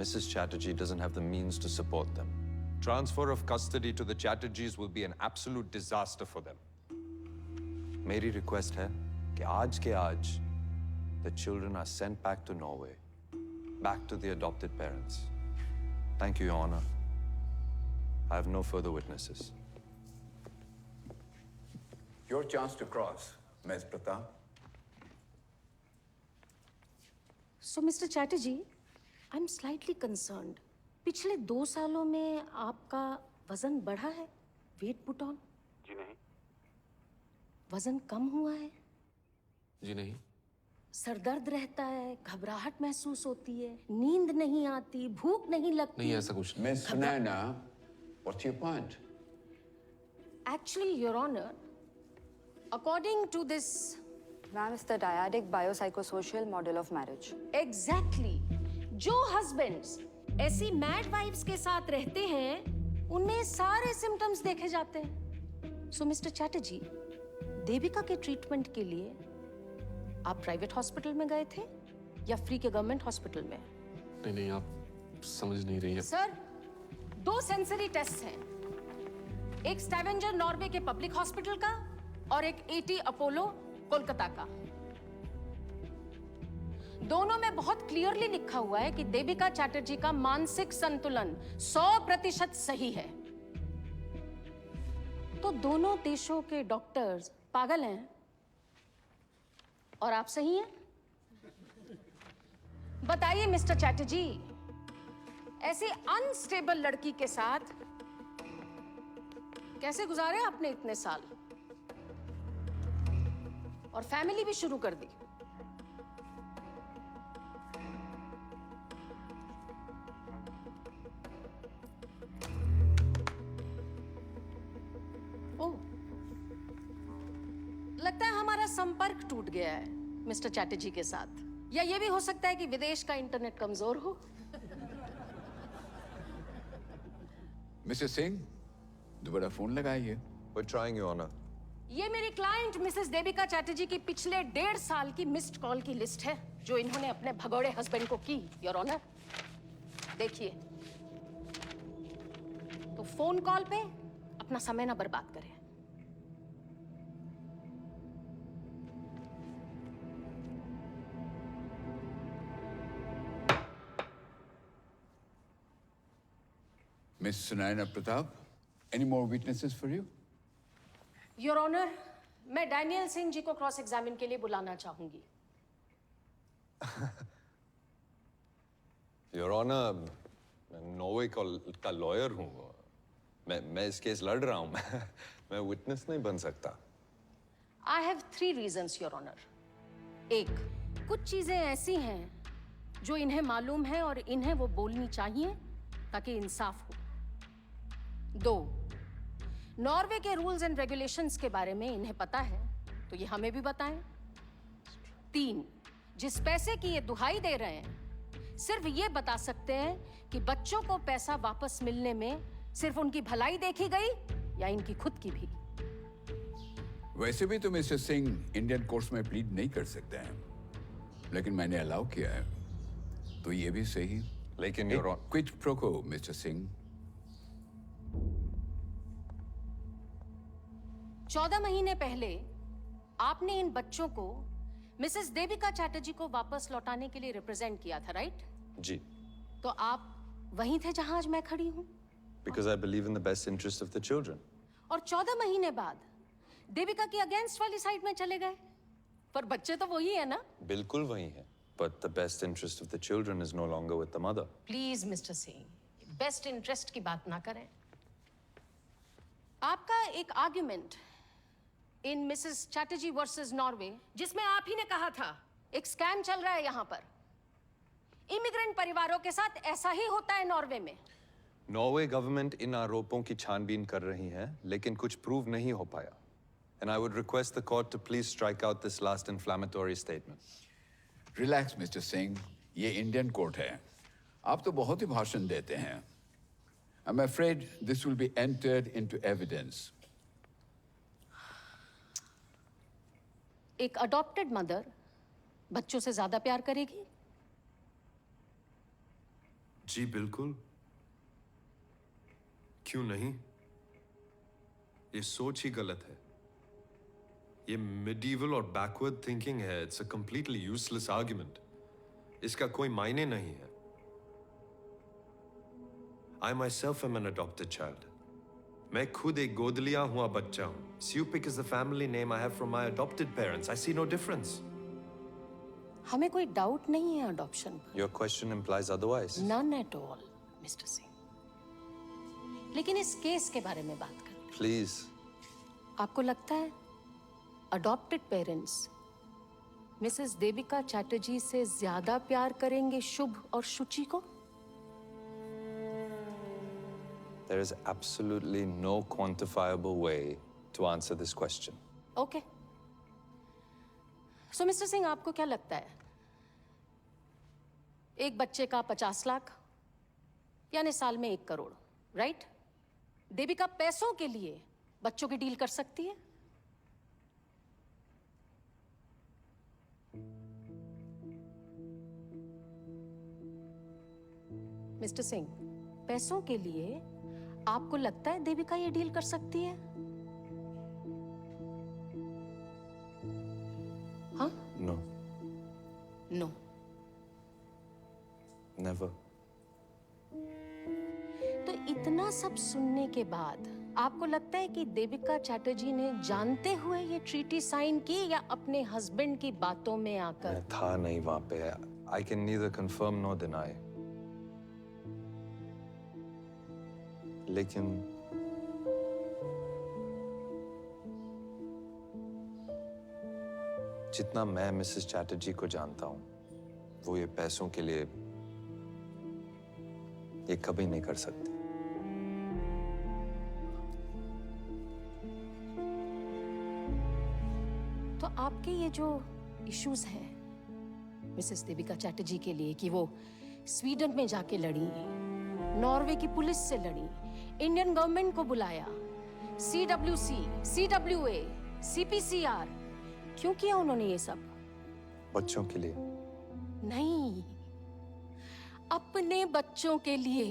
Mrs. Chatterjee doesn't have the means to support them. Transfer of custody to the Chatterjees will be an absolute disaster for them. मेरी request है कि आज के आज the children are sent back to Norway, back to the adopted parents. Thank you, Your Honor. I have no further witnesses. Your chance to cross, Ms. Pratap. So, Mr. Chatterjee, I'm slightly concerned. पिछले 2 सालों में आपका वजन बढ़ा है? Weight put on? जी नहीं। वजन कम हुआ है? जी नहीं। सर दर्द रहता है, घबराहट महसूस होती है, नींद नहीं आती, भूख नहीं लगती। नहीं, ऐसा कुछ नहीं। Miss Sunaina, what's your point? Actually, Your Honor, according to this, Ma'am, it's the dyadic biopsychosocial model of marriage. Exactly. जो husbands ऐसी mad wives के साथ रहते हैं, उनमें सारे symptoms देखे जाते हैं। So, Mr. Chatterjee, देविका के ट्रीटमेंट के लिए आप प्राइवेट हॉस्पिटल में गए थे या फ्री के गवर्नमेंट हॉस्पिटल में? नहीं नहीं, आप समझ नहीं रही हैं। सर, 2 सेंसरी टेस्ट हैं, एक स्टैवेंजर नॉर्वे के पब्लिक हॉस्पिटल का और एक एटी अपोलो कोलकाता का। दोनों में बहुत क्लियरली लिखा हुआ है कि देविका चैटर्जी का मानसिक संतुलन 100% सही है। तो दोनों देशों के डॉक्टर्स पागल हैं और आप सही हैं? बताइए मिस्टर चैटर्जी, ऐसी अनस्टेबल लड़की के साथ कैसे गुजारे आपने इतने साल और फैमिली भी शुरू कर दी? ओह, लगता है हमारा संपर्क टूट गया है मिस्टर चैटर्जी के साथ, या ये भी हो सकता है कि विदेश का इंटरनेट कमजोर हो। मिसेस सिंह, दोबारा फोन लगाइए। We're trying, Your Honor. ये मेरी क्लाइंट मिसेस देविका चैटर्जी की पिछले 1.5 साल की मिस्ड कॉल की लिस्ट है जो इन्होंने अपने भगोड़े हस्बैंड को की, योर ऑनर। देखिए, तो फोन कॉल पे अपना समय ना बर्बाद करें। Miss Sunaina Pratap, any more witnesses for you? Your honour, मैं डैनियल सिंह जी को क्रॉस एग्जामिन के लिए बुलाना चाहूंगी। Your Honor, नॉर्वे का लॉयर हूँ। मैं इस केस लड़ रहा हूँ। मैं विटनेस नहीं बन सकता। I have 3 reasons, Your Honor. 1, कुछ चीजें ऐसी हैं जो इन्हें मालूम है और इन्हें वो बोलनी चाहिए ताकि इंसाफ हो। 2, नॉर्वे के रूल्स एंड रेगुलेशंस के बारे में इन्हें पता है तो ये हमें भी बताएं। 3, जिस पैसे की ये दुहाई दे रहे हैं सिर्फ ये बता सकते हैं कि बच्चों को पैसा वापस मिलने में सिर्फ उनकी भलाई देखी गई या इनकी खुद की भी। वैसे भी तो मिस्टर सिंह इंडियन कोर्ट्स में प्लीड नहीं कर सकते हैं, लेकिन मैंने अलाउ किया है तो ये भी सही। लेकिन क्विड प्रो को मिस्टर सिंह। 14 महीने पहले आपने इन बच्चों को मिसेस देविका चैटर्जी को वापस लौटाने के लिए रिप्रेजेंट किया था, राइट? जी। तो आप वहीं थे जहां आज मैं खड़ी हूं। Because I believe in the best interest of the children. और 14 महीने बाद देविका की अगेंस्ट वाली साइड में चले गए, पर बच्चे तो वही है ना? बिल्कुल वही है। But the best interest of the children is no longer with the mother. Please mister Singh, best interest की बात ना करें। आपका एक argument in Mrs Chatterjee versus Norway, जिसमें आप ही ने कहा था एक स्कैम चल रहा है यहाँ पर, इमिग्रेंट परिवारों के साथ ऐसा ही होता है नॉर्वे में। नॉर्वे गवर्नमेंट इन आरोपों की छानबीन कर रही है, लेकिन कुछ प्रूव नहीं हो पाया। And I would request the court to please strike out this last inflammatory statement. Relax mister Singh, ये इंडियन कोर्ट है। आप तो बहुत ही भाषण देते हैं। I'm afraid this will be entered into evidence. एक अडॉप्टेड मदर बच्चों से ज्यादा प्यार करेगी? जी बिल्कुल, क्यों नहीं? ये सोच ही गलत है। ये मिडीवल और बैकवर्ड थिंकिंग है। It's a completely useless argument. इसका कोई मायने नहीं है। I myself am an adopted child. मैं खुद एक गोद लिया हुआ बच्चा हूँ। Supik is the family name I have from my adopted parents. I see no difference. हमें कोई डाउट नहीं है अडॉप्शन पर। Your question implies otherwise. None at all, mister Singh. लेकिन इस केस के बारे में बात करें। Please. आपको लगता है adopted parents Mrs Devika Chatterjee से ज्यादा प्यार करेंगे शुभ और शुचि को? There is absolutely no quantifiable way to answer this question. Okay. So, mister Singh, आपको क्या लगता है? एक बच्चे का 50 लाख यानी साल में 1 करोड़, राइट? देविका पैसों के लिए बच्चों की डील कर सकती है? मिस्टर सिंह, पैसों के लिए आपको लगता है देविका ये डील कर सकती है? हाँ? No. No. Never. तो इतना सब सुनने के बाद आपको लगता है कि देविका चैटर्जी ने जानते हुए ये ट्रीटी साइन की या अपने हस्बैंड की बातों में आकर? मैं था नहीं वहां पे। I can neither confirm nor deny. लेकिन जितना मैं मिसेस चैटर्जी को जानता हूं, वो ये पैसों के लिए ये कभी नहीं कर सकती। तो आपके ये जो इश्यूज हैं मिसेस देविका चैटर्जी के लिए कि वो स्वीडन में जाके लड़ी, नॉर्वे की पुलिस से लड़ी, इंडियन गवर्नमेंट को बुलाया, CWC, CWA, CPCR, क्यों किया उन्होंने ये सब? बच्चों के लिए नहीं, अपने बच्चों के लिए,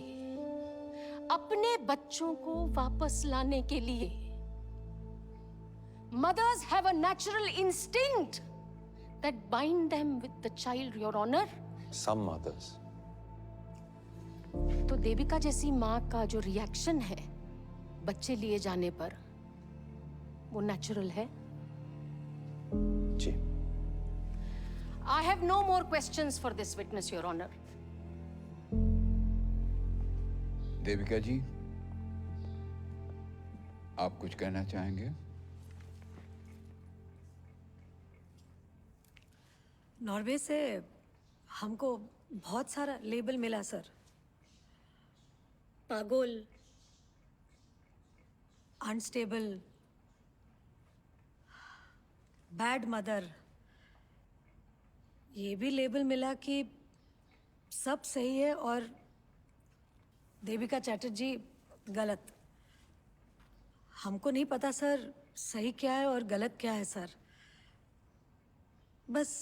अपने बच्चों को वापस लाने के लिए। Mothers have a natural instinct that bind them with the child, Your Honor. Some mothers. तो देविका जैसी माँ का जो रिएक्शन है बच्चे लिए जाने पर, वो नेचुरल है? जी। I have no more questions for this witness, Your Honor. Devika जी, आप कुछ कहना चाहेंगे? नॉर्वे से हमको बहुत सारा लेबल मिला सर। पागल, अनस्टेबल, बैड मदर, ये भी लेबल मिला कि सब सही है और देविका चैटर्जी गलत। हमको नहीं पता सर सही क्या है और गलत क्या है सर। बस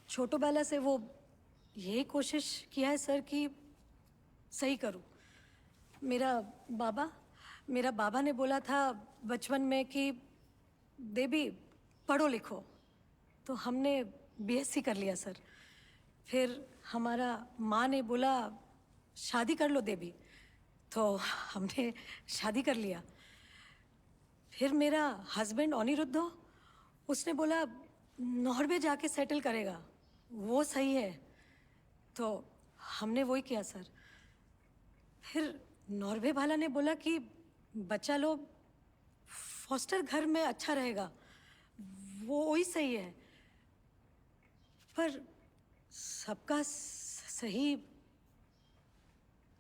छोटो बाला से वो यही कोशिश किया है सर कि सही करूं। मेरा बाबा ने बोला था बचपन में कि देवी पढ़ो लिखो, तो हमने बीएससी कर लिया सर। फिर हमारा माँ ने बोला शादी कर लो देवी, तो हमने शादी कर लिया। फिर मेरा हस्बैंड अनिरुद्ध, उसने बोला नॉर्वे जाके सेटल करेगा, वो सही है, तो हमने वही किया सर। फिर नॉर्वे वाला ने बोला कि बच्चा लोग फॉस्टर घर में अच्छा रहेगा, वो वही सही है। पर सबका सही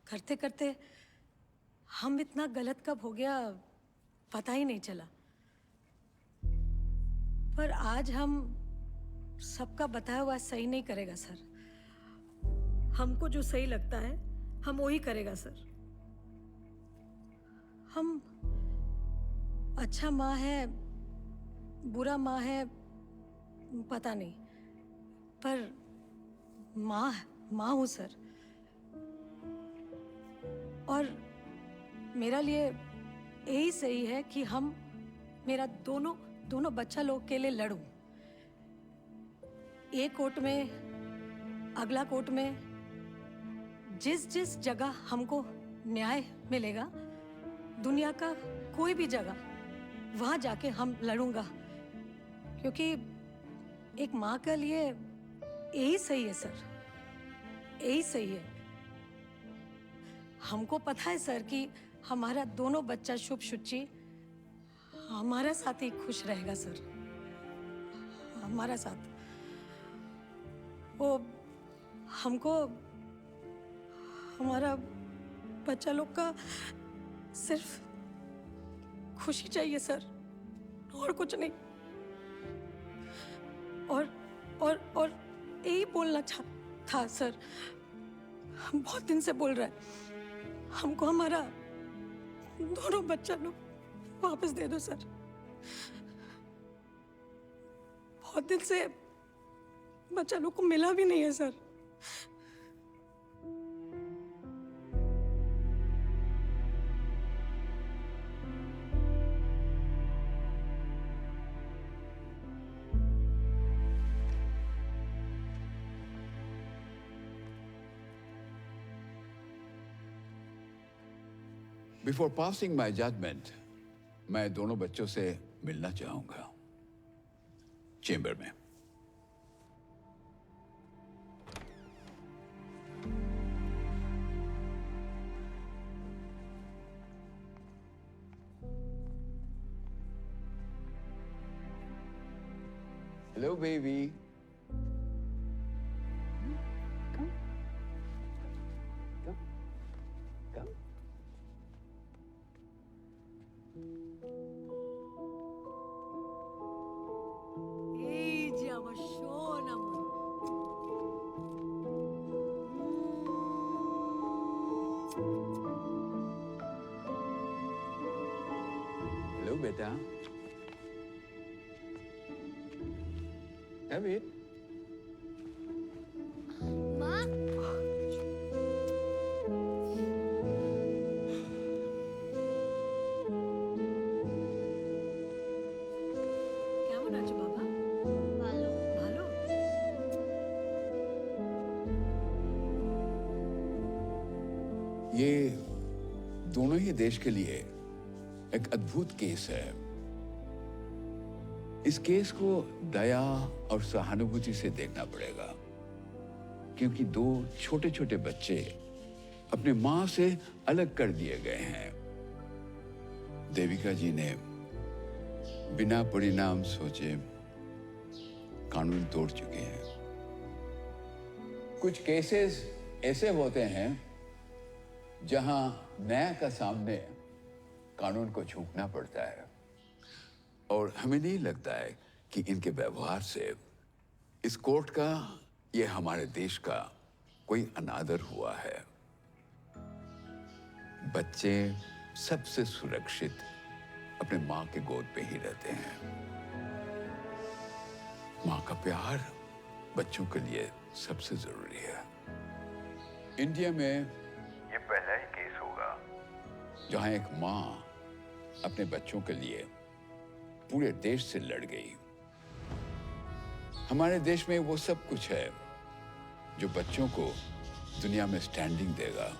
करते करते हम इतना गलत कब हो गया पता ही नहीं चला। पर आज हम सबका बताया हुआ सही नहीं करेगा सर। हमको जो सही लगता है हम वही करेगा सर। हम अच्छा माँ है बुरा माँ है पता नहीं, पर माँ हूँ सर। और मेरा लिए यही सही है कि हम मेरा दोनों बच्चा लोग के लिए लड़ूं। एक कोर्ट में अगला कोर्ट में, जिस जगह हमको न्याय मिलेगा दुनिया का कोई भी जगह, वहां जाके हम लड़ूंगा। क्योंकि एक माँ के लिए यही सही है सर, यही सही है। हमको पता है सर कि हमारा दोनों बच्चा शुभ शुचि हमारा साथ ही खुश रहेगा सर, हमारा साथ। वो हमको हमारा बच्चा लोग का सिर्फ खुशी चाहिए सर, और कुछ नहीं। और यही बोलना था सर, हम बहुत दिन से बोल रहे हैं, हमको हमारा दोनों बच्चा लोग वापस दे दो सर। बहुत दिन से बच्चा लोग को मिला भी नहीं है sir. Before passing my judgment, मैं दोनों बच्चों से मिलना चाहूंगा चेंबर में। Hello, baby. Come. Come. Come. Ei, আমার সোনা মন। Hello, beta. Have it. माँ। কেমন আছো বাবা? ভালো। ভালো? ये दोनों ही देश के लिए एक अद्भुत केस है। इस केस को दया और सहानुभूति से देखना पड़ेगा, क्योंकि दो छोटे छोटे बच्चे अपने मां से अलग कर दिए गए हैं। देविका जी ने बिना परिणाम सोचे कानून तोड़ चुके हैं। कुछ केसेस ऐसे होते हैं जहां न्याय का सामने कानून को झुकना पड़ता है, और हमें नहीं लगता है कि इनके व्यवहार से इस कोर्ट का, ये हमारे देश का कोई अनादर हुआ है। बच्चे सबसे सुरक्षित अपने मां के गोद पे ही रहते हैं। मां का प्यार बच्चों के लिए सबसे जरूरी है। इंडिया में ये पहला ही केस होगा जहां एक मां अपने बच्चों के लिए पूरे देश से लड़ गई। हमारे देश में वो सब कुछ है जो बच्चों को दुनिया में स्टैंडिंग देगा।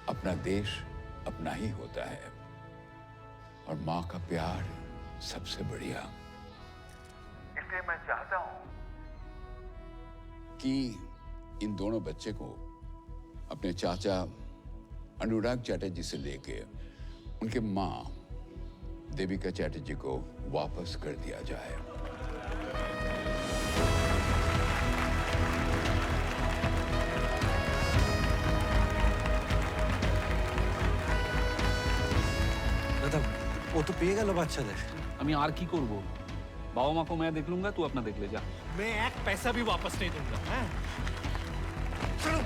अपना देश अपना ही होता है, और मां का प्यार सबसे बढ़िया। इसलिए मैं चाहता हूं कि इन दोनों बच्चे को अपने चाचा अनुराग चैटर्जी से लेके उनके मां देविका चैटर्जी को वापस कर दिया जाए। দাদা ও তো পেয়ে গেল বাচ্চাদের। আমি আর কি করব? বাবা মা को मैं देख लूंगा, तू अपना देख ले जा। मैं एक पैसा भी वापस नहीं दूंगा। हैं? चलो